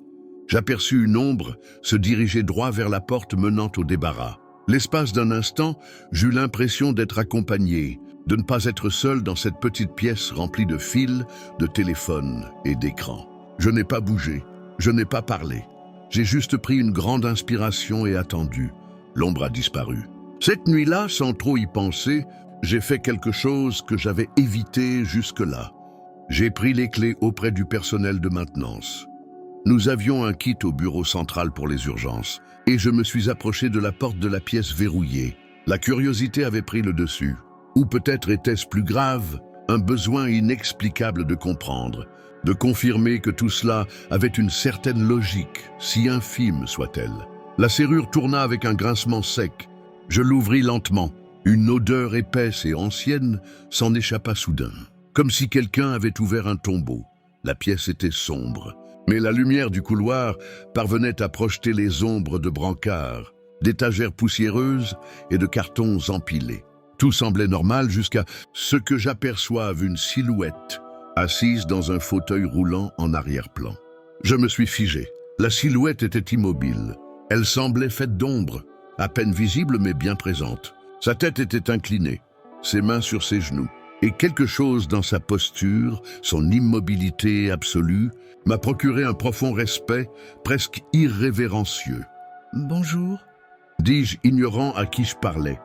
j'aperçus une ombre se diriger droit vers la porte menant au débarras. L'espace d'un instant, j'eus l'impression d'être accompagné, de ne pas être seul dans cette petite pièce remplie de fils, de téléphones et d'écrans. Je n'ai pas bougé, je n'ai pas parlé. J'ai juste pris une grande inspiration et attendu. L'ombre a disparu. Cette nuit-là, sans trop y penser, j'ai fait quelque chose que j'avais évité jusque-là. J'ai pris les clés auprès du personnel de maintenance. Nous avions un kit au bureau central pour les urgences, et je me suis approché de la porte de la pièce verrouillée. La curiosité avait pris le dessus. Ou peut-être était-ce plus grave, un besoin inexplicable de comprendre, de confirmer que tout cela avait une certaine logique, si infime soit-elle. La serrure tourna avec un grincement sec. Je l'ouvris lentement. Une odeur épaisse et ancienne s'en échappa soudain, comme si quelqu'un avait ouvert un tombeau. La pièce était sombre, mais la lumière du couloir parvenait à projeter les ombres de brancards, d'étagères poussiéreuses et de cartons empilés. Tout semblait normal jusqu'à ce que j'aperçoive une silhouette assise dans un fauteuil roulant en arrière-plan. Je me suis figé. La silhouette était immobile. Elle semblait faite d'ombre, à peine visible mais bien présente. Sa tête était inclinée, ses mains sur ses genoux, et quelque chose dans sa posture, son immobilité absolue, m'a procuré un profond respect, presque irrévérencieux. « Bonjour », dis-je, ignorant à qui je parlais.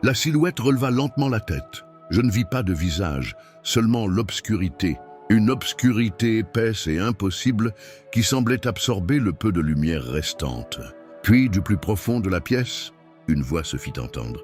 La silhouette releva lentement la tête. Je ne vis pas de visage, seulement l'obscurité, une obscurité épaisse et impossible qui semblait absorber le peu de lumière restante. Puis, du plus profond de la pièce, une voix se fit entendre.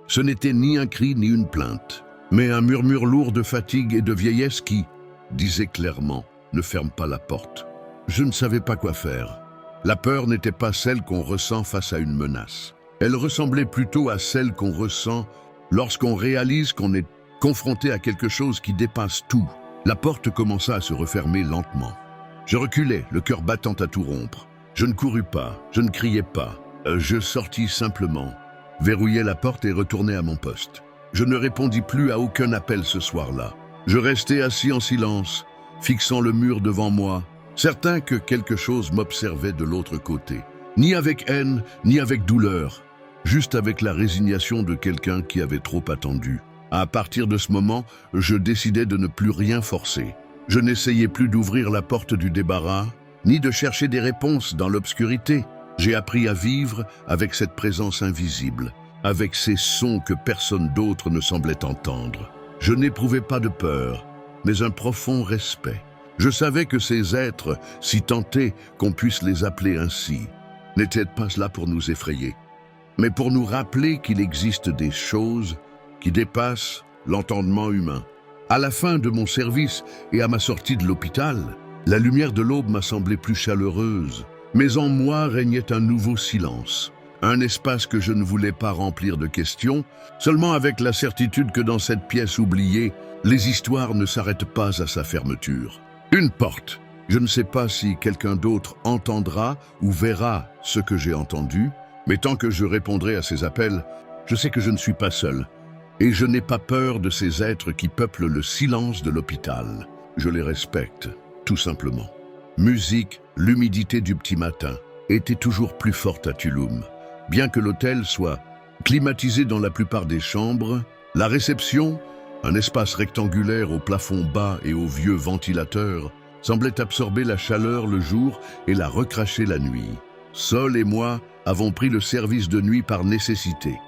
Ce n'était ni un cri ni une plainte, mais un murmure lourd de fatigue et de vieillesse qui disait clairement « Ne ferme pas la porte ». Je ne savais pas quoi faire. La peur n'était pas celle qu'on ressent face à une menace. Elle ressemblait plutôt à celle qu'on ressent lorsqu'on réalise qu'on est confronté à quelque chose qui dépasse tout. La porte commença à se refermer lentement. Je reculai, le cœur battant à tout rompre. Je ne courus pas, je ne criais pas. Je sortis simplement, verrouillai la porte et retournai à mon poste. Je ne répondis plus à aucun appel ce soir-là. Je restai assis en silence, fixant le mur devant moi, certain que quelque chose m'observait de l'autre côté. Ni avec haine, ni avec douleur, juste avec la résignation de quelqu'un qui avait trop attendu. À partir de ce moment, je décidai de ne plus rien forcer. Je n'essayais plus d'ouvrir la porte du débarras, ni de chercher des réponses dans l'obscurité. J'ai appris à vivre avec cette présence invisible, avec ces sons que personne d'autre ne semblait entendre. Je n'éprouvais pas de peur, mais un profond respect. Je savais que ces êtres, si tentés qu'on puisse les appeler ainsi, n'étaient pas là pour nous effrayer, mais pour nous rappeler qu'il existe des choses qui dépassent l'entendement humain. À la fin de mon service et à ma sortie de l'hôpital, la lumière de l'aube m'a semblé plus chaleureuse, mais en moi régnait un nouveau silence, un espace que je ne voulais pas remplir de questions, seulement avec la certitude que dans cette pièce oubliée, les histoires ne s'arrêtent pas à sa fermeture. Une porte. Je ne sais pas si quelqu'un d'autre entendra ou verra ce que j'ai entendu, mais tant que je répondrai à ces appels, je sais que je ne suis pas seul, et je n'ai pas peur de ces êtres qui peuplent le silence de l'hôpital. Je les respecte, tout simplement. Musique, l'humidité du petit matin, était toujours plus forte à Tulum. Bien que l'hôtel soit climatisé dans la plupart des chambres, la réception, un espace rectangulaire au plafond bas et aux vieux ventilateurs, semblait absorber la chaleur le jour et la recracher la nuit. Sol et moi avons pris le service de nuit par nécessité.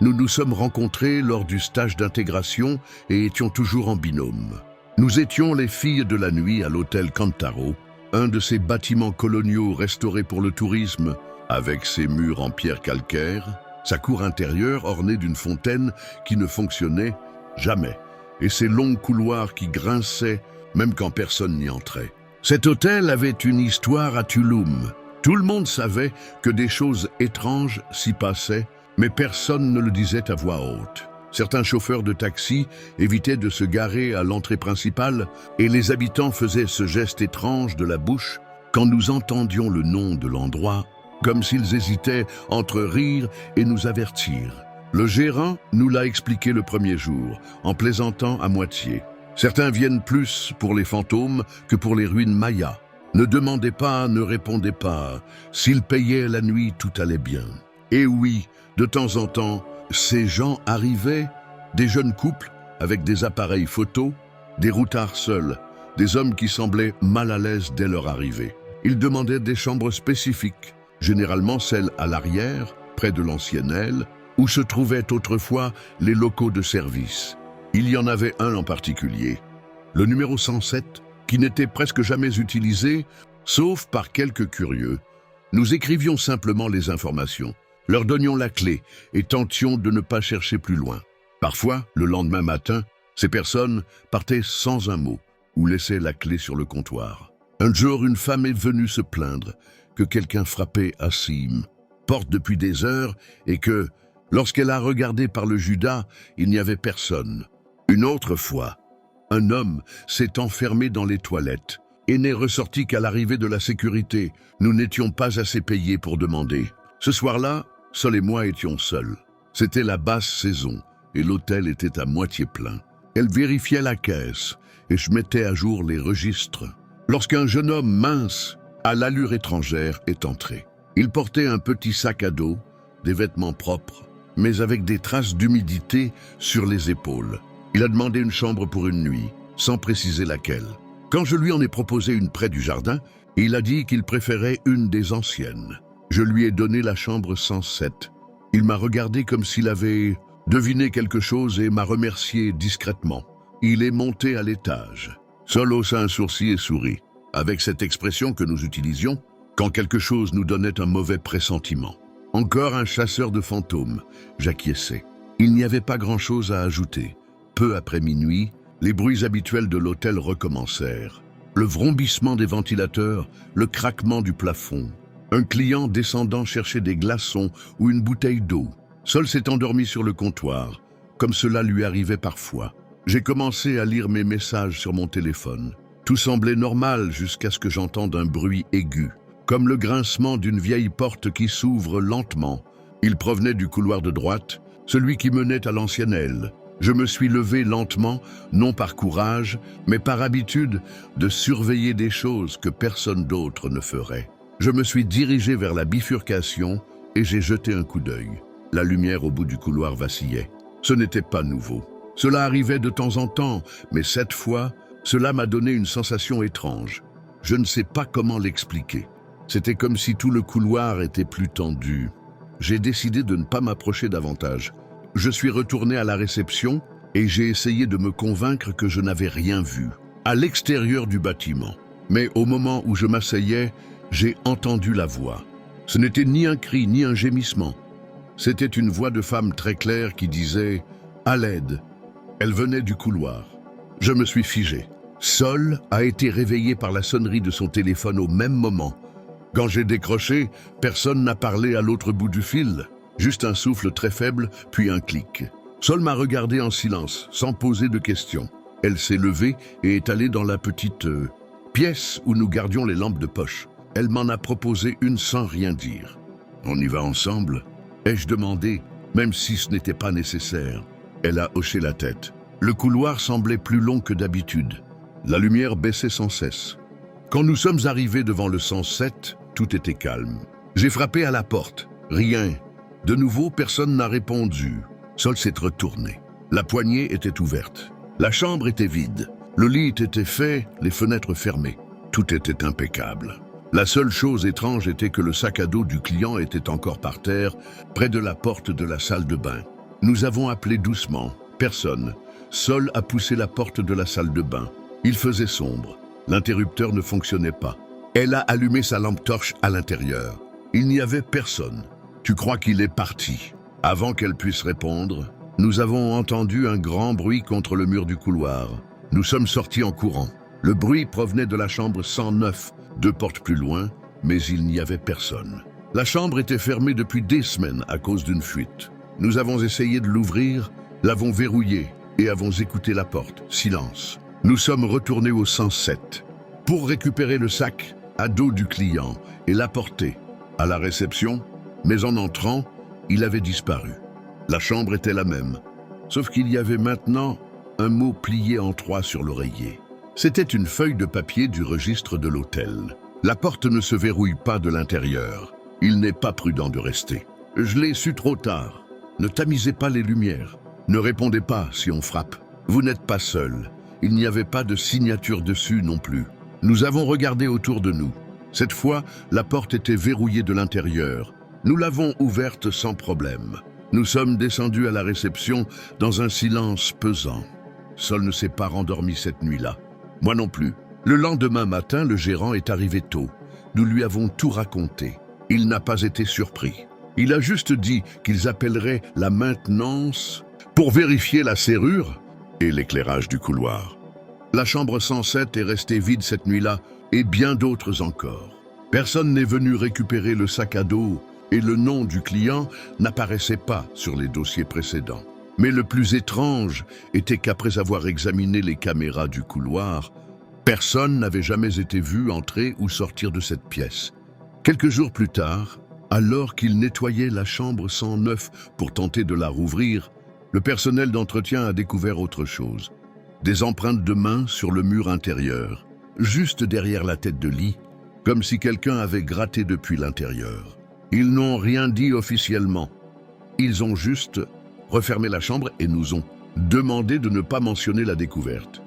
Nous nous sommes rencontrés lors du stage d'intégration et étions toujours en binôme. Nous étions les filles de la nuit à l'hôtel Cantaro, un de ces bâtiments coloniaux restaurés pour le tourisme, avec ses murs en pierre calcaire, sa cour intérieure ornée d'une fontaine qui ne fonctionnait jamais, et ses longs couloirs qui grinçaient même quand personne n'y entrait. Cet hôtel avait une histoire à Tulum. Tout le monde savait que des choses étranges s'y passaient, mais personne ne le disait à voix haute. Certains chauffeurs de taxi évitaient de se garer à l'entrée principale et les habitants faisaient ce geste étrange de la bouche quand nous entendions le nom de l'endroit, comme s'ils hésitaient entre rire et nous avertir. Le gérant nous l'a expliqué le premier jour, en plaisantant à moitié. Certains viennent plus pour les fantômes que pour les ruines mayas. Ne demandez pas, ne répondez pas. S'ils payaient la nuit, tout allait bien. Et oui, de temps en temps, ces gens arrivaient, des jeunes couples avec des appareils photos, des routards seuls, des hommes qui semblaient mal à l'aise dès leur arrivée. Ils demandaient des chambres spécifiques, généralement celles à l'arrière, près de l'ancienne aile, où se trouvaient autrefois les locaux de service. Il y en avait un en particulier, le numéro 107, qui n'était presque jamais utilisé, sauf par quelques curieux. Nous écrivions simplement les informations, leur donnions la clé et tentions de ne pas chercher plus loin. Parfois, le lendemain matin, ces personnes partaient sans un mot ou laissaient la clé sur le comptoir. Un jour, une femme est venue se plaindre que quelqu'un frappait à Sim, porte depuis des heures, et que, lorsqu'elle a regardé par le Judas, il n'y avait personne. Une autre fois, un homme s'est enfermé dans les toilettes et n'est ressorti qu'à l'arrivée de la sécurité. Nous n'étions pas assez payés pour demander. Ce soir-là, Sol et moi étions seuls. C'était la basse saison et l'hôtel était à moitié plein. Elle vérifiait la caisse et je mettais à jour les registres. Lorsqu'un jeune homme mince, à l'allure étrangère, est entré. Il portait un petit sac à dos, des vêtements propres, mais avec des traces d'humidité sur les épaules. Il a demandé une chambre pour une nuit, sans préciser laquelle. Quand je lui en ai proposé une près du jardin, il a dit qu'il préférait une des anciennes. Je lui ai donné la chambre 107. Il m'a regardé comme s'il avait deviné quelque chose et m'a remercié discrètement. Il est monté à l'étage. Sol haussa un sourcil et sourit, avec cette expression que nous utilisions quand quelque chose nous donnait un mauvais pressentiment. Encore un chasseur de fantômes, j'acquiesçais. Il n'y avait pas grand-chose à ajouter. Peu après minuit, les bruits habituels de l'hôtel recommencèrent. Le vrombissement des ventilateurs, le craquement du plafond. Un client descendant chercher des glaçons ou une bouteille d'eau. Sol s'est endormi sur le comptoir, comme cela lui arrivait parfois. J'ai commencé à lire mes messages sur mon téléphone. Tout semblait normal jusqu'à ce que j'entende un bruit aigu, comme le grincement d'une vieille porte qui s'ouvre lentement. Il provenait du couloir de droite, celui qui menait à l'ancienne aile. Je me suis levé lentement, non par courage, mais par habitude de surveiller des choses que personne d'autre ne ferait. Je me suis dirigé vers la bifurcation et j'ai jeté un coup d'œil. La lumière au bout du couloir vacillait. Ce n'était pas nouveau. Cela arrivait de temps en temps, mais cette fois, cela m'a donné une sensation étrange. Je ne sais pas comment l'expliquer. C'était comme si tout le couloir était plus tendu. J'ai décidé de ne pas m'approcher davantage. Je suis retourné à la réception et j'ai essayé de me convaincre que je n'avais rien vu, à l'extérieur du bâtiment. Mais au moment où je m'asseyais, j'ai entendu la voix. Ce n'était ni un cri ni un gémissement. C'était une voix de femme très claire qui disait « À l'aide ». Elle venait du couloir. Je me suis figé. Sol a été réveillé par la sonnerie de son téléphone au même moment. Quand j'ai décroché, personne n'a parlé à l'autre bout du fil. Juste un souffle très faible, puis un clic. Sol m'a regardé en silence, sans poser de questions. Elle s'est levée et est allée dans la petite pièce où nous gardions les lampes de poche. Elle m'en a proposé une sans rien dire. « On y va ensemble ?» ai-je demandé, même si ce n'était pas nécessaire. Elle a hoché la tête. Le couloir semblait plus long que d'habitude. La lumière baissait sans cesse. Quand nous sommes arrivés devant le 107, tout était calme. J'ai frappé à la porte. Rien. De nouveau, personne n'a répondu. Sol s'est retourné. La poignée était ouverte. La chambre était vide. Le lit était fait, les fenêtres fermées. Tout était impeccable. La seule chose étrange était que le sac à dos du client était encore par terre, près de la porte de la salle de bain. Nous avons appelé doucement. Personne. Sol a poussé la porte de la salle de bain. Il faisait sombre. L'interrupteur ne fonctionnait pas. Elle a allumé sa lampe torche à l'intérieur. Il n'y avait personne. Tu crois qu'il est parti? Avant qu'elle puisse répondre, nous avons entendu un grand bruit contre le mur du couloir. Nous sommes sortis en courant. Le bruit provenait de la chambre 109, 2 portes plus loin, mais il n'y avait personne. La chambre était fermée depuis des semaines à cause d'une fuite. Nous avons essayé de l'ouvrir, l'avons verrouillé et avons écouté la porte. Silence. Nous sommes retournés au 107 pour récupérer le sac à dos du client et l'apporter à la réception, mais en entrant, il avait disparu. La chambre était la même, sauf qu'il y avait maintenant un mot plié en 3 sur l'oreiller. C'était une feuille de papier du registre de l'hôtel. La porte ne se verrouille pas de l'intérieur. Il n'est pas prudent de rester. Je l'ai su trop tard. Ne tamisez pas les lumières. Ne répondez pas si on frappe. Vous n'êtes pas seul. Il n'y avait pas de signature dessus non plus. Nous avons regardé autour de nous. Cette fois, la porte était verrouillée de l'intérieur. Nous l'avons ouverte sans problème. Nous sommes descendus à la réception dans un silence pesant. Sol ne s'est pas rendormi cette nuit-là. Moi non plus. Le lendemain matin, le gérant est arrivé tôt. Nous lui avons tout raconté. Il n'a pas été surpris. Il a juste dit qu'ils appelleraient la maintenance pour vérifier la serrure et l'éclairage du couloir. La chambre 107 est restée vide cette nuit-là et bien d'autres encore. Personne n'est venu récupérer le sac à dos et le nom du client n'apparaissait pas sur les dossiers précédents. Mais le plus étrange était qu'après avoir examiné les caméras du couloir, personne n'avait jamais été vu entrer ou sortir de cette pièce. Quelques jours plus tard, alors qu'il nettoyait la chambre 109 pour tenter de la rouvrir, le personnel d'entretien a découvert autre chose. Des empreintes de mains sur le mur intérieur, juste derrière la tête de lit, comme si quelqu'un avait gratté depuis l'intérieur. Ils n'ont rien dit officiellement. Ils ont juste refermé la chambre et nous ont demandé de ne pas mentionner la découverte.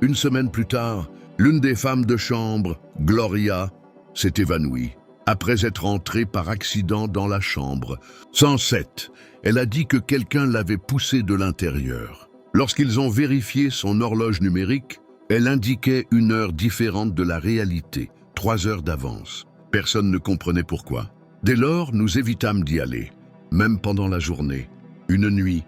Une semaine plus tard, l'une des femmes de chambre, Gloria, s'est évanouie. Après être entrée par accident dans la chambre 107, elle a dit que quelqu'un l'avait poussée de l'intérieur. Lorsqu'ils ont vérifié son horloge numérique, elle indiquait une heure différente de la réalité, 3 heures d'avance. Personne ne comprenait pourquoi. Dès lors, nous évitâmes d'y aller, même pendant la journée. Une nuit,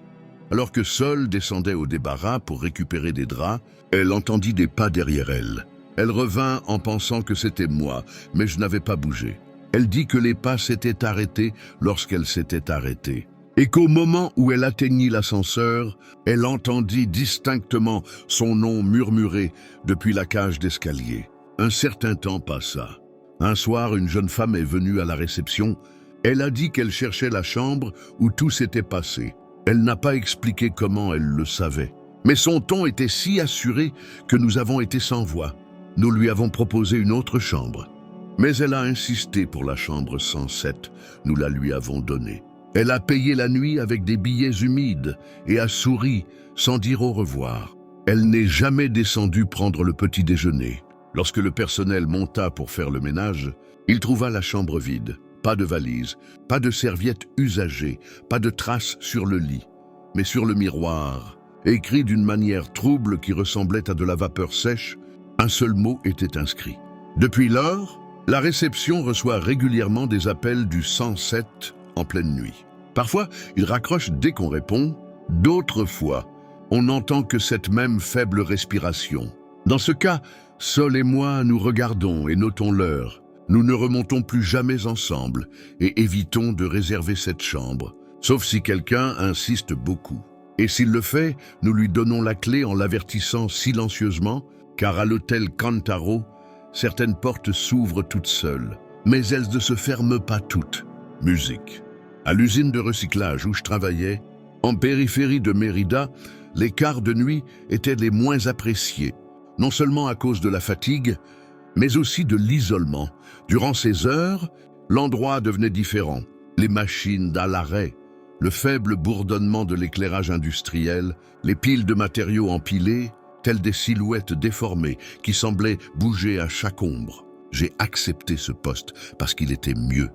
alors que Sol descendait au débarras pour récupérer des draps, elle entendit des pas derrière elle. Elle revint en pensant que c'était moi, mais je n'avais pas bougé. Elle dit que les pas s'étaient arrêtés lorsqu'elle s'était arrêtée, et qu'au moment où elle atteignit l'ascenseur, elle entendit distinctement son nom murmuré depuis la cage d'escalier. Un certain temps passa. Un soir, une jeune femme est venue à la réception. Elle a dit qu'elle cherchait la chambre où tout s'était passé. Elle n'a pas expliqué comment elle le savait. Mais son ton était si assuré que nous avons été sans voix. Nous lui avons proposé une autre chambre. Mais elle a insisté pour la chambre 107. Nous la lui avons donnée. Elle a payé la nuit avec des billets humides et a souri sans dire au revoir. Elle n'est jamais descendue prendre le petit déjeuner. Lorsque le personnel monta pour faire le ménage, il trouva la chambre vide. Pas de valise, pas de serviettes usagées, pas de traces sur le lit. Mais sur le miroir, écrit d'une manière trouble qui ressemblait à de la vapeur sèche, un seul mot était inscrit. Depuis lors, la réception reçoit régulièrement des appels du 107 en pleine nuit. Parfois, ils raccrochent dès qu'on répond. D'autres fois, on n'entend que cette même faible respiration. Dans ce cas, Sol et moi nous regardons et notons l'heure. Nous ne remontons plus jamais ensemble et évitons de réserver cette chambre, sauf si quelqu'un insiste beaucoup. Et s'il le fait, nous lui donnons la clé en l'avertissant silencieusement, car à l'hôtel Cantaro, certaines portes s'ouvrent toutes seules, mais elles ne se ferment pas toutes. Musique. À l'usine de recyclage où je travaillais, en périphérie de Mérida, les quarts de nuit étaient les moins appréciés, non seulement à cause de la fatigue, mais aussi de l'isolement. Durant ces heures, l'endroit devenait différent. Les machines à l'arrêt, le faible bourdonnement de l'éclairage industriel, les piles de matériaux empilés, telles des silhouettes déformées qui semblaient bouger à chaque ombre. J'ai accepté ce poste parce qu'il était mieux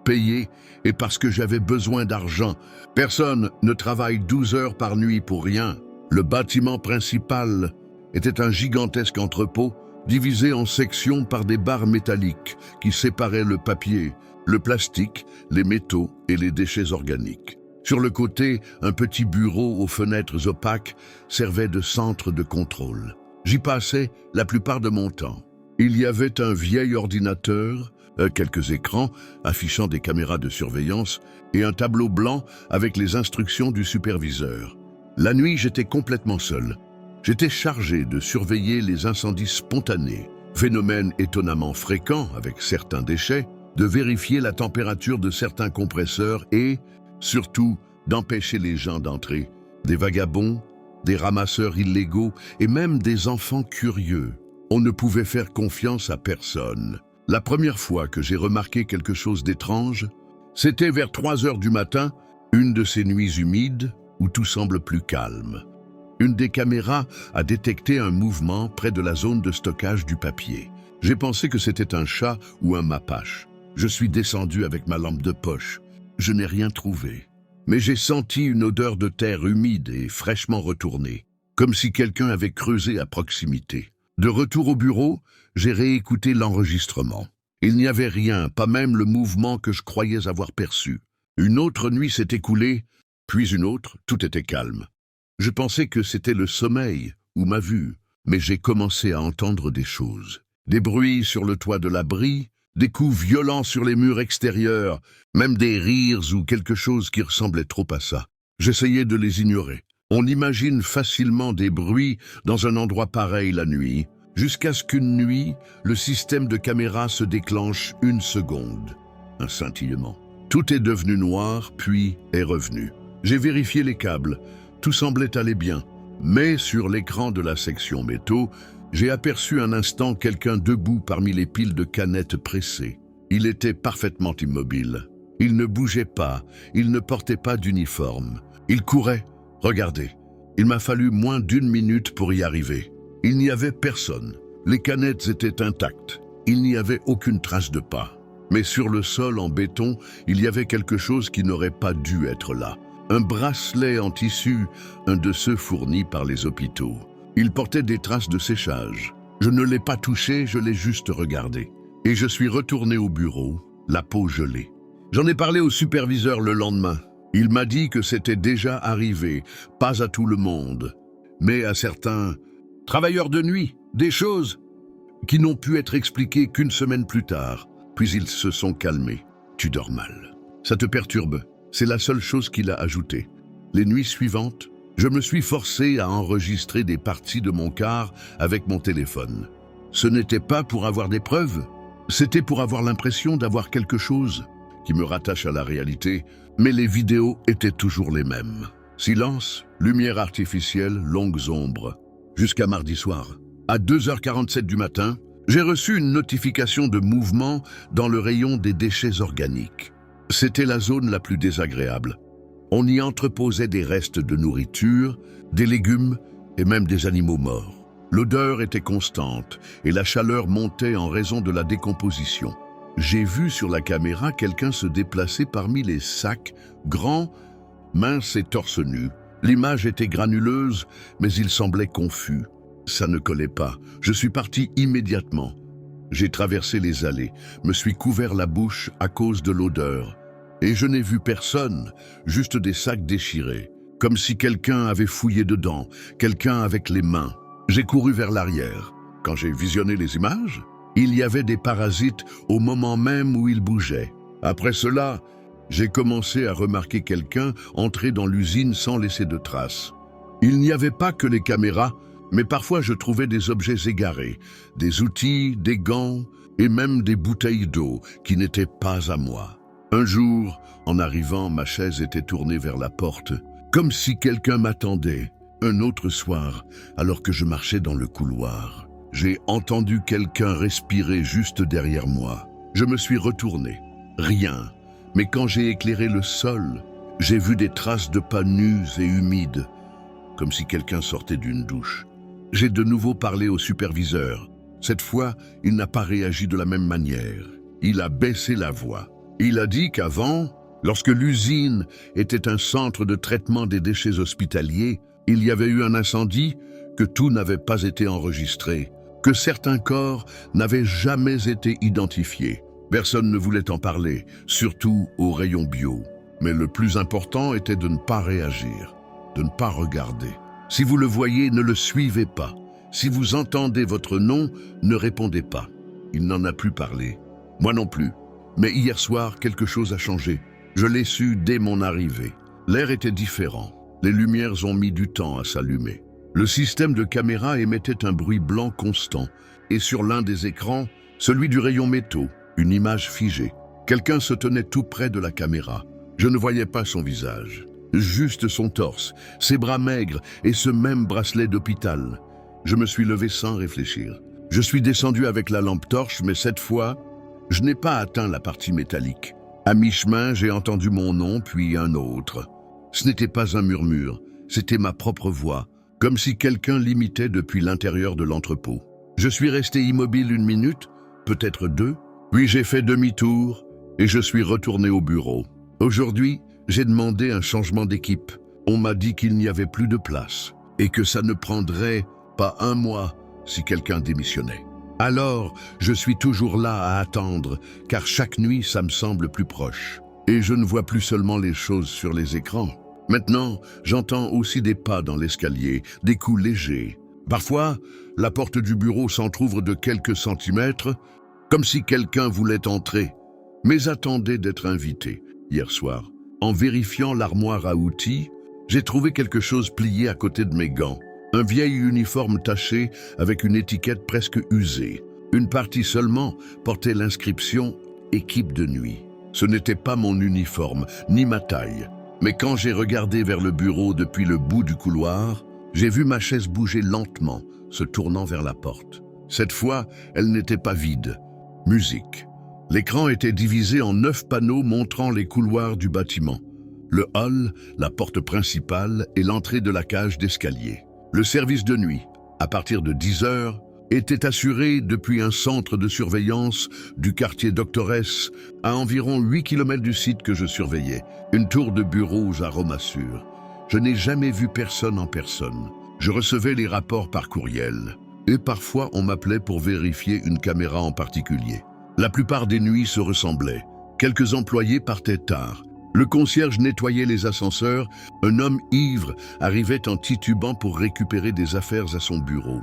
payé et parce que j'avais besoin d'argent. Personne ne travaille 12 heures par nuit pour rien. Le bâtiment principal était un gigantesque entrepôt divisé en sections par des barres métalliques qui séparaient le papier, le plastique, les métaux et les déchets organiques. Sur le côté, un petit bureau aux fenêtres opaques servait de centre de contrôle. J'y passais la plupart de mon temps. Il y avait un vieil ordinateur, quelques écrans affichant des caméras de surveillance et un tableau blanc avec les instructions du superviseur. La nuit, j'étais complètement seul. J'étais chargé de surveiller les incendies spontanés, phénomène étonnamment fréquent avec certains déchets, de vérifier la température de certains compresseurs et, surtout, d'empêcher les gens d'entrer. Des vagabonds, des ramasseurs illégaux et même des enfants curieux. On ne pouvait faire confiance à personne. La première fois que j'ai remarqué quelque chose d'étrange, c'était vers 3 heures du matin, une de ces nuits humides où tout semble plus calme. Une des caméras a détecté un mouvement près de la zone de stockage du papier. J'ai pensé que c'était un chat ou un mapache. Je suis descendu avec ma lampe de poche. Je n'ai rien trouvé. Mais j'ai senti une odeur de terre humide et fraîchement retournée, comme si quelqu'un avait creusé à proximité. De retour au bureau, j'ai réécouté l'enregistrement. Il n'y avait rien, pas même le mouvement que je croyais avoir perçu. Une autre nuit s'est écoulée, puis une autre, tout était calme. Je pensais que c'était le sommeil ou ma vue, mais j'ai commencé à entendre des choses. Des bruits sur le toit de l'abri, des coups violents sur les murs extérieurs, même des rires ou quelque chose qui ressemblait trop à ça. J'essayais de les ignorer. On imagine facilement des bruits dans un endroit pareil la nuit, jusqu'à ce qu'une nuit, le système de caméra se déclenche 1 seconde. Un scintillement. Tout est devenu noir, puis est revenu. J'ai vérifié les câbles. Tout semblait aller bien. Mais sur l'écran de la section métaux, j'ai aperçu un instant quelqu'un debout parmi les piles de canettes pressées. Il était parfaitement immobile. Il ne bougeait pas, il ne portait pas d'uniforme. Il courait. Regardez, il m'a fallu moins d'1 minute pour y arriver. Il n'y avait personne. Les canettes étaient intactes. Il n'y avait aucune trace de pas. Mais sur le sol en béton, il y avait quelque chose qui n'aurait pas dû être là. Un bracelet en tissu, un de ceux fournis par les hôpitaux. Il portait des traces de séchage. Je ne l'ai pas touché, je l'ai juste regardé. Et je suis retourné au bureau, la peau gelée. J'en ai parlé au superviseur le lendemain. Il m'a dit que c'était déjà arrivé, pas à tout le monde, mais à certains travailleurs de nuit, des choses qui n'ont pu être expliquées qu'1 semaine plus tard. Puis ils se sont calmés. Tu dors mal. Ça te perturbe. C'est la seule chose qu'il a ajoutée. Les nuits suivantes, je me suis forcé à enregistrer des parties de mon car avec mon téléphone. Ce n'était pas pour avoir des preuves, c'était pour avoir l'impression d'avoir quelque chose qui me rattache à la réalité, mais les vidéos étaient toujours les mêmes. Silence, lumière artificielle, longues ombres. Jusqu'à mardi soir. À 2h47 du matin, j'ai reçu une notification de mouvement dans le rayon des déchets organiques. C'était la zone la plus désagréable. On y entreposait des restes de nourriture, des légumes et même des animaux morts. L'odeur était constante et la chaleur montait en raison de la décomposition. J'ai vu sur la caméra quelqu'un se déplacer parmi les sacs, grands, minces et torse nu. L'image était granuleuse, mais il semblait confus. Ça ne collait pas. Je suis parti immédiatement. J'ai traversé les allées, me suis couvert la bouche à cause de l'odeur. Et je n'ai vu personne, juste des sacs déchirés, comme si quelqu'un avait fouillé dedans, quelqu'un avec les mains. J'ai couru vers l'arrière. Quand j'ai visionné les images, il y avait des parasites au moment même où ils bougeaient. Après cela, j'ai commencé à remarquer quelqu'un entrer dans l'usine sans laisser de traces. Il n'y avait pas que les caméras, mais parfois je trouvais des objets égarés, des outils, des gants et même des bouteilles d'eau qui n'étaient pas à moi. Un jour, en arrivant, ma chaise était tournée vers la porte, comme si quelqu'un m'attendait. Un autre soir, alors que je marchais dans le couloir, j'ai entendu quelqu'un respirer juste derrière moi. Je me suis retourné. Rien. Mais quand j'ai éclairé le sol, j'ai vu des traces de pas nus et humides, comme si quelqu'un sortait d'une douche. J'ai de nouveau parlé au superviseur. Cette fois, il n'a pas réagi de la même manière. Il a baissé la voix. Il a dit qu'avant, lorsque l'usine était un centre de traitement des déchets hospitaliers, il y avait eu un incendie, que tout n'avait pas été enregistré, que certains corps n'avaient jamais été identifiés. Personne ne voulait en parler, surtout au rayon bio. Mais le plus important était de ne pas réagir, de ne pas regarder. Si vous le voyez, ne le suivez pas. Si vous entendez votre nom, ne répondez pas. Il n'en a plus parlé. Moi non plus. Mais hier soir, quelque chose a changé. Je l'ai su dès mon arrivée. L'air était différent. Les lumières ont mis du temps à s'allumer. Le système de caméra émettait un bruit blanc constant, et sur l'un des écrans, celui du rayon métaux, une image figée. Quelqu'un se tenait tout près de la caméra. Je ne voyais pas son visage, juste son torse, ses bras maigres et ce même bracelet d'hôpital. Je me suis levé sans réfléchir. Je suis descendu avec la lampe torche, mais cette fois, je n'ai pas atteint la partie métallique. À mi-chemin, j'ai entendu mon nom, puis un autre. Ce n'était pas un murmure, c'était ma propre voix, comme si quelqu'un l'imitait depuis l'intérieur de l'entrepôt. Je suis resté immobile 1 minute, peut-être 2, puis j'ai fait demi-tour et je suis retourné au bureau. Aujourd'hui, j'ai demandé un changement d'équipe. On m'a dit qu'il n'y avait plus de place et que ça ne prendrait pas 1 mois si quelqu'un démissionnait. Alors, je suis toujours là à attendre, car chaque nuit, ça me semble plus proche. Et je ne vois plus seulement les choses sur les écrans. Maintenant, j'entends aussi des pas dans l'escalier, des coups légers. Parfois, la porte du bureau s'entrouvre de quelques centimètres, comme si quelqu'un voulait entrer, mais attendait d'être invité. Hier soir, en vérifiant l'armoire à outils, j'ai trouvé quelque chose plié à côté de mes gants. Un vieil uniforme taché avec une étiquette presque usée. Une partie seulement portait l'inscription « Équipe de nuit ». Ce n'était pas mon uniforme, ni ma taille. Mais quand j'ai regardé vers le bureau depuis le bout du couloir, j'ai vu ma chaise bouger lentement, se tournant vers la porte. Cette fois, elle n'était pas vide. Musique. L'écran était divisé en 9 panneaux montrant les couloirs du bâtiment. Le hall, la porte principale et l'entrée de la cage d'escalier. Le service de nuit, à partir de 10 heures, était assuré depuis un centre de surveillance du quartier Doctorès à environ 8 km du site que je surveillais, une tour de bureaux à Romassure. Je n'ai jamais vu personne en personne. Je recevais les rapports par courriel et parfois on m'appelait pour vérifier une caméra en particulier. La plupart des nuits se ressemblaient. Quelques employés partaient tard. Le concierge nettoyait les ascenseurs, un homme ivre arrivait en titubant pour récupérer des affaires à son bureau.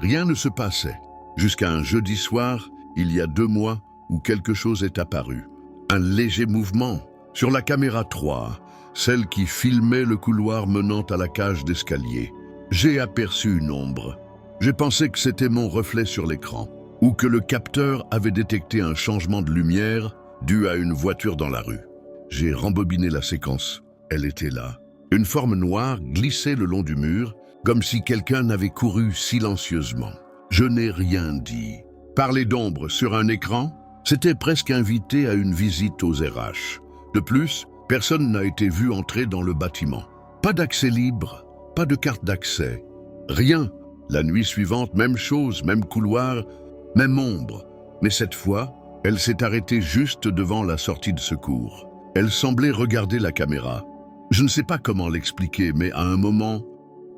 Rien ne se passait, jusqu'à un jeudi soir, il y a 2 mois, où quelque chose est apparu. Un léger mouvement. Sur la caméra 3, celle qui filmait le couloir menant à la cage d'escalier, j'ai aperçu une ombre. J'ai pensé que c'était mon reflet sur l'écran, ou que le capteur avait détecté un changement de lumière dû à une voiture dans la rue. J'ai rembobiné la séquence. Elle était là. Une forme noire glissait le long du mur, comme si quelqu'un avait couru silencieusement. Je n'ai rien dit. Parler d'ombre sur un écran, c'était presque invité à une visite aux RH. De plus, personne n'a été vu entrer dans le bâtiment. Pas d'accès libre, pas de carte d'accès. Rien. La nuit suivante, même chose, même couloir, même ombre. Mais cette fois, elle s'est arrêtée juste devant la sortie de secours. Elle semblait regarder la caméra. Je ne sais pas comment l'expliquer, mais à un moment,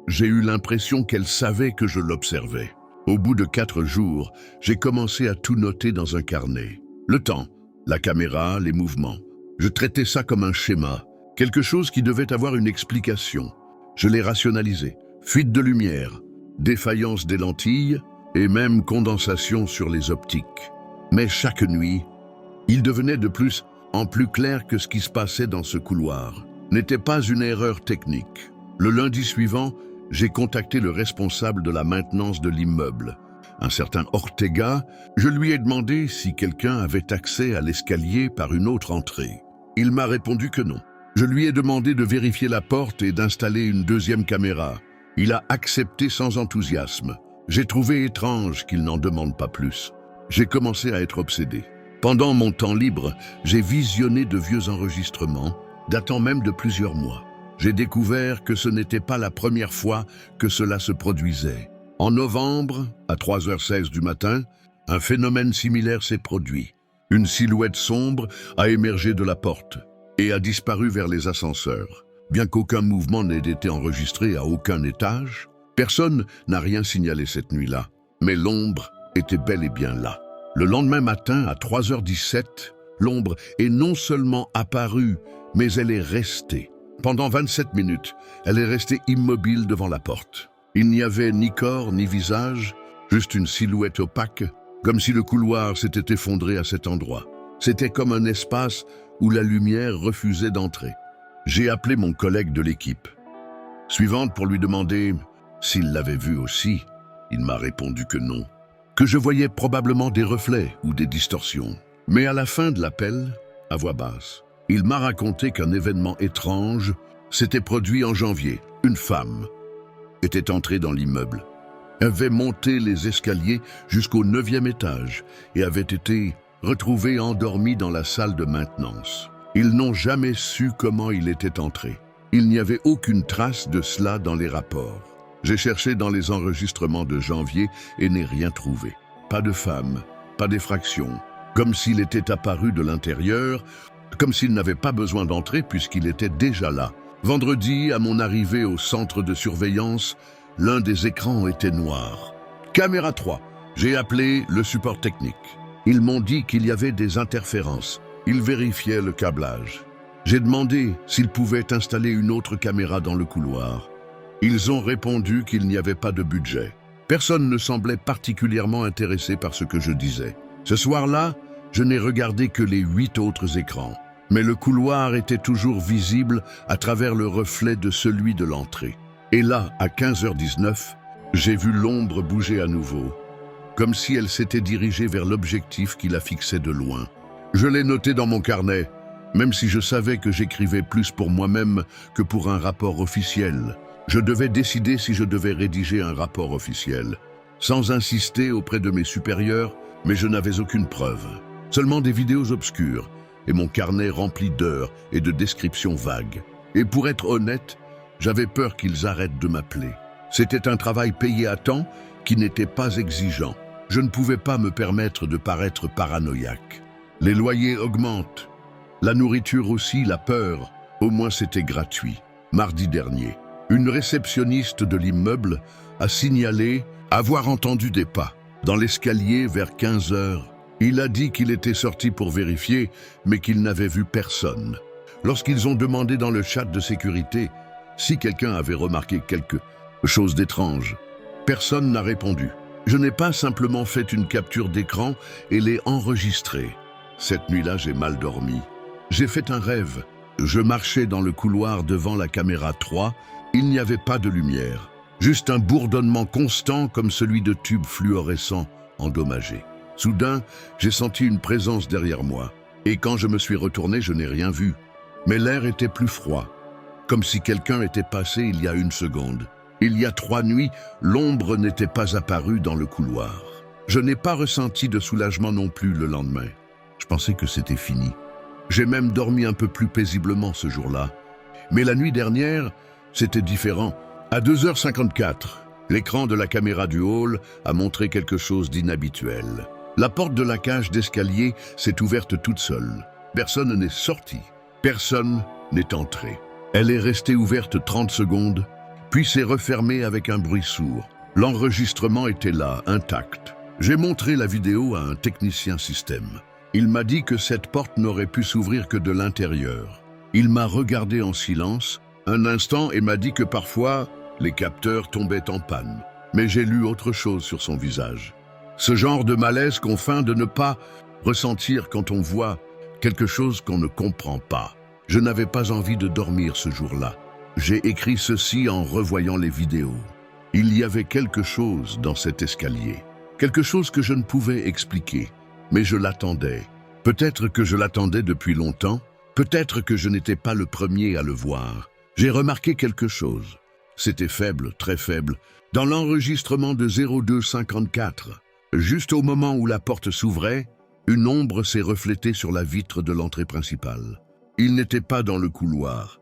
j'ai eu l'impression qu'elle savait que je l'observais. Au bout de 4 jours, j'ai commencé à tout noter dans un carnet. Le temps, la caméra, les mouvements. Je traitais ça comme un schéma, quelque chose qui devait avoir une explication. Je l'ai rationalisé. Fuite de lumière, défaillance des lentilles et même condensation sur les optiques. Mais chaque nuit, il devenait de plus en plus clair que ce qui se passait dans ce couloir n'était pas une erreur technique. Le lundi suivant, j'ai contacté le responsable de la maintenance de l'immeuble, un certain Ortega. Je lui ai demandé si quelqu'un avait accès à l'escalier par une autre entrée. Il m'a répondu que non. Je lui ai demandé de vérifier la porte et d'installer une 2e caméra. Il a accepté sans enthousiasme. J'ai trouvé étrange qu'il n'en demande pas plus. J'ai commencé à être obsédé. Pendant mon temps libre, j'ai visionné de vieux enregistrements, datant même de plusieurs mois. J'ai découvert que ce n'était pas la première fois que cela se produisait. En novembre, à 3h16 du matin, un phénomène similaire s'est produit. Une silhouette sombre a émergé de la porte et a disparu vers les ascenseurs. Bien qu'aucun mouvement n'ait été enregistré à aucun étage, personne n'a rien signalé cette nuit-là. Mais l'ombre était bel et bien là. Le lendemain matin, à 3h17, l'ombre est non seulement apparue, mais elle est restée. Pendant 27 minutes, elle est restée immobile devant la porte. Il n'y avait ni corps, ni visage, juste une silhouette opaque, comme si le couloir s'était effondré à cet endroit. C'était comme un espace où la lumière refusait d'entrer. J'ai appelé mon collègue de l'équipe. Suivante pour lui demander s'il l'avait vu aussi, il m'a répondu que non, que je voyais probablement des reflets ou des distorsions. Mais à la fin de l'appel, à voix basse, il m'a raconté qu'un événement étrange s'était produit en janvier. Une femme était entrée dans l'immeuble, avait monté les escaliers jusqu'au 9e étage et avait été retrouvée endormie dans la salle de maintenance. Ils n'ont jamais su comment il était entré. Il n'y avait aucune trace de cela dans les rapports. J'ai cherché dans les enregistrements de janvier et n'ai rien trouvé. Pas de femme, pas d'effraction, comme s'il était apparu de l'intérieur, comme s'il n'avait pas besoin d'entrer puisqu'il était déjà là. Vendredi, à mon arrivée au centre de surveillance, l'un des écrans était noir. Caméra 3. J'ai appelé le support technique. Ils m'ont dit qu'il y avait des interférences. Ils vérifiaient le câblage. J'ai demandé s'ils pouvaient installer une autre caméra dans le couloir. Ils ont répondu qu'il n'y avait pas de budget. Personne ne semblait particulièrement intéressé par ce que je disais. Ce soir-là, je n'ai regardé que les 8 autres écrans. Mais le couloir était toujours visible à travers le reflet de celui de l'entrée. Et là, à 15h19, j'ai vu l'ombre bouger à nouveau, comme si elle s'était dirigée vers l'objectif qui la fixait de loin. Je l'ai noté dans mon carnet, même si je savais que j'écrivais plus pour moi-même que pour un rapport officiel. Je devais décider si je devais rédiger un rapport officiel, sans insister auprès de mes supérieurs, mais je n'avais aucune preuve. Seulement des vidéos obscures, et mon carnet rempli d'heures et de descriptions vagues. Et pour être honnête, j'avais peur qu'ils arrêtent de m'appeler. C'était un travail payé à temps qui n'était pas exigeant. Je ne pouvais pas me permettre de paraître paranoïaque. Les loyers augmentent. La nourriture aussi, la peur. Au moins c'était gratuit. Mardi dernier, une réceptionniste de l'immeuble a signalé avoir entendu des pas dans l'escalier vers 15 heures. Il a dit qu'il était sorti pour vérifier, mais qu'il n'avait vu personne. Lorsqu'ils ont demandé dans le chat de sécurité si quelqu'un avait remarqué quelque chose d'étrange, personne n'a répondu. Je n'ai pas simplement fait une capture d'écran et l'ai enregistrée. Cette nuit-là, j'ai mal dormi. J'ai fait un rêve. Je marchais dans le couloir devant la caméra 3. Il n'y avait pas de lumière. Juste un bourdonnement constant comme celui de tubes fluorescents endommagés. Soudain, j'ai senti une présence derrière moi. Et quand je me suis retourné, je n'ai rien vu. Mais l'air était plus froid, comme si quelqu'un était passé il y a 1 seconde. Il y a 3 nuits, l'ombre n'était pas apparue dans le couloir. Je n'ai pas ressenti de soulagement non plus le lendemain. Je pensais que c'était fini. J'ai même dormi un peu plus paisiblement ce jour-là. Mais la nuit dernière, c'était différent. À 2h54, l'écran de la caméra du hall a montré quelque chose d'inhabituel. La porte de la cage d'escalier s'est ouverte toute seule. Personne n'est sorti. Personne n'est entré. Elle est restée ouverte 30 secondes, puis s'est refermée avec un bruit sourd. L'enregistrement était là, intact. J'ai montré la vidéo à un technicien système. Il m'a dit que cette porte n'aurait pu s'ouvrir que de l'intérieur. Il m'a regardé en silence un instant et m'a dit que parfois, les capteurs tombaient en panne. Mais j'ai lu autre chose sur son visage. Ce genre de malaise qu'on feint de ne pas ressentir quand on voit quelque chose qu'on ne comprend pas. Je n'avais pas envie de dormir ce jour-là. J'ai écrit ceci en revoyant les vidéos. Il y avait quelque chose dans cet escalier. Quelque chose que je ne pouvais expliquer. Mais je l'attendais. Peut-être que je l'attendais depuis longtemps. Peut-être que je n'étais pas le premier à le voir. J'ai remarqué quelque chose. C'était faible, très faible. Dans l'enregistrement de 0254, juste au moment où la porte s'ouvrait, une ombre s'est reflétée sur la vitre de l'entrée principale. Il n'était pas dans le couloir.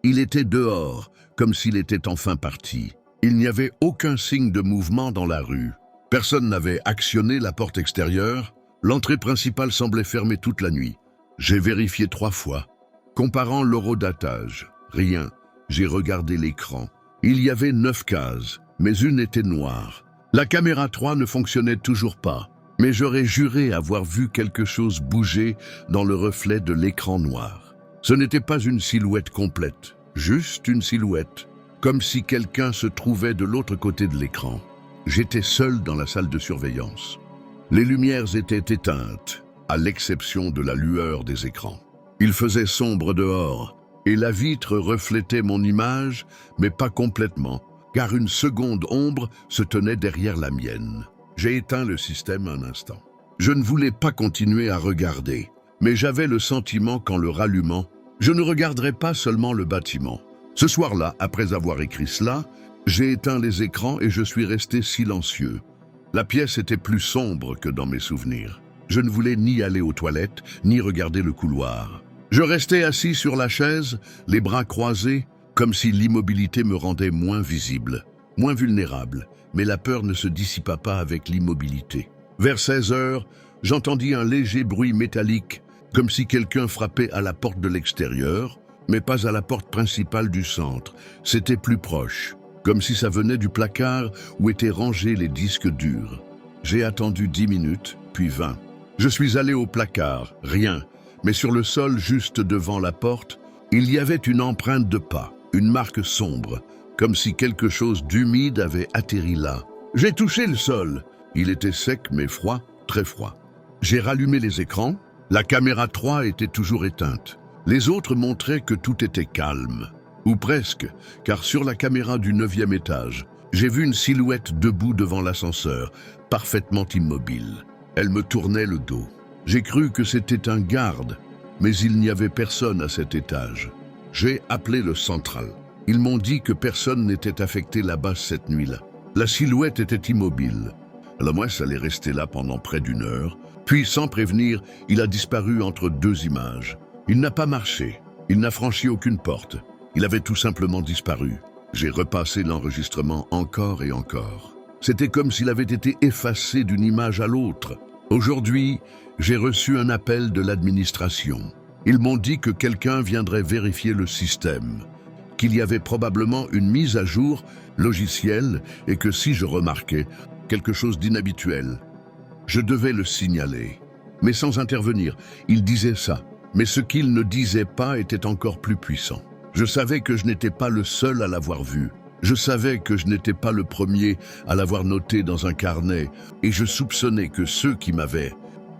Il était dehors, comme s'il était enfin parti. Il n'y avait aucun signe de mouvement dans la rue. Personne n'avait actionné la porte extérieure. L'entrée principale semblait fermée toute la nuit. J'ai vérifié 3 fois. Comparant l'horodatage, rien. J'ai regardé l'écran. Il y avait 9 cases, mais une était noire. La caméra 3 ne fonctionnait toujours pas, mais j'aurais juré avoir vu quelque chose bouger dans le reflet de l'écran noir. Ce n'était pas une silhouette complète, juste une silhouette, comme si quelqu'un se trouvait de l'autre côté de l'écran. J'étais seul dans la salle de surveillance. Les lumières étaient éteintes, à l'exception de la lueur des écrans. Il faisait sombre dehors, et la vitre reflétait mon image, mais pas complètement, car une seconde ombre se tenait derrière la mienne. J'ai éteint le système un instant. Je ne voulais pas continuer à regarder, mais j'avais le sentiment qu'en le rallumant, je ne regarderais pas seulement le bâtiment. Ce soir-là, après avoir écrit cela, j'ai éteint les écrans et je suis resté silencieux. La pièce était plus sombre que dans mes souvenirs. Je ne voulais ni aller aux toilettes, ni regarder le couloir. Je restais assis sur la chaise, les bras croisés, comme si l'immobilité me rendait moins visible, moins vulnérable, mais la peur ne se dissipa pas avec l'immobilité. Vers 16 heures, j'entendis un léger bruit métallique, comme si quelqu'un frappait à la porte de l'extérieur, mais pas à la porte principale du centre. C'était plus proche, comme si ça venait du placard où étaient rangés les disques durs. J'ai attendu 10 minutes, puis 20. Je suis allé au placard, rien, mais sur le sol juste devant la porte, il y avait une empreinte de pas, une marque sombre, comme si quelque chose d'humide avait atterri là. J'ai touché le sol. Il était sec mais froid, très froid. J'ai rallumé les écrans. La caméra 3 était toujours éteinte. Les autres montraient que tout était calme. Ou presque, car sur la caméra du 9e étage, j'ai vu une silhouette debout devant l'ascenseur, parfaitement immobile. Elle me tournait le dos. J'ai cru que c'était un garde, mais il n'y avait personne à cet étage. J'ai appelé le central. Ils m'ont dit que personne n'était affecté là-bas cette nuit-là. La silhouette était immobile. Alors moi, ça allait rester là pendant près d'1 heure. Puis, sans prévenir, il a disparu entre 2 images. Il n'a pas marché. Il n'a franchi aucune porte. Il avait tout simplement disparu. J'ai repassé l'enregistrement encore et encore. C'était comme s'il avait été effacé d'une image à l'autre. Aujourd'hui, j'ai reçu un appel de l'administration. Ils m'ont dit que quelqu'un viendrait vérifier le système, qu'il y avait probablement une mise à jour logicielle et que si je remarquais quelque chose d'inhabituel, je devais le signaler. Mais sans intervenir, ils disaient ça. Mais ce qu'ils ne disaient pas était encore plus puissant. Je savais que je n'étais pas le seul à l'avoir vu. Je savais que je n'étais pas le premier à l'avoir noté dans un carnet et je soupçonnais que ceux qui m'avaient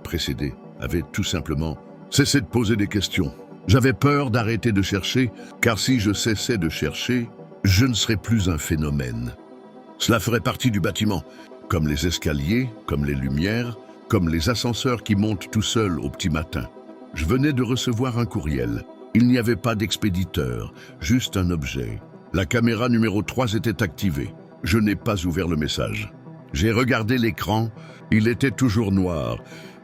précédé avaient tout simplement cessé de poser des questions. J'avais peur d'arrêter de chercher, car si je cessais de chercher, je ne serais plus un phénomène. Cela ferait partie du bâtiment, comme les escaliers, comme les lumières, comme les ascenseurs qui montent tout seuls au petit matin. Je venais de recevoir un courriel. Il n'y avait pas d'expéditeur, juste un objet. La caméra numéro 3 était activée. Je n'ai pas ouvert le message. J'ai regardé l'écran, il était toujours noir,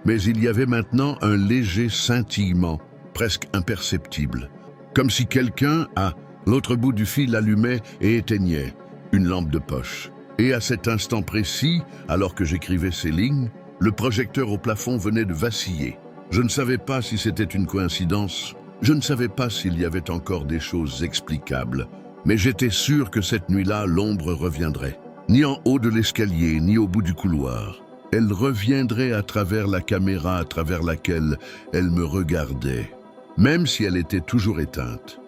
mais il y avait maintenant un léger scintillement, presque imperceptible. Comme si quelqu'un, à l'autre bout du fil, allumait et éteignait une lampe de poche. Et à cet instant précis, alors que j'écrivais ces lignes, le projecteur au plafond venait de vaciller. Je ne savais pas si c'était une coïncidence. Je ne savais pas s'il y avait encore des choses explicables. Mais j'étais sûr que cette nuit-là, l'ombre reviendrait. Ni en haut de l'escalier, ni au bout du couloir. Elle reviendrait à travers la caméra à travers laquelle elle me regardait, même si elle était toujours éteinte.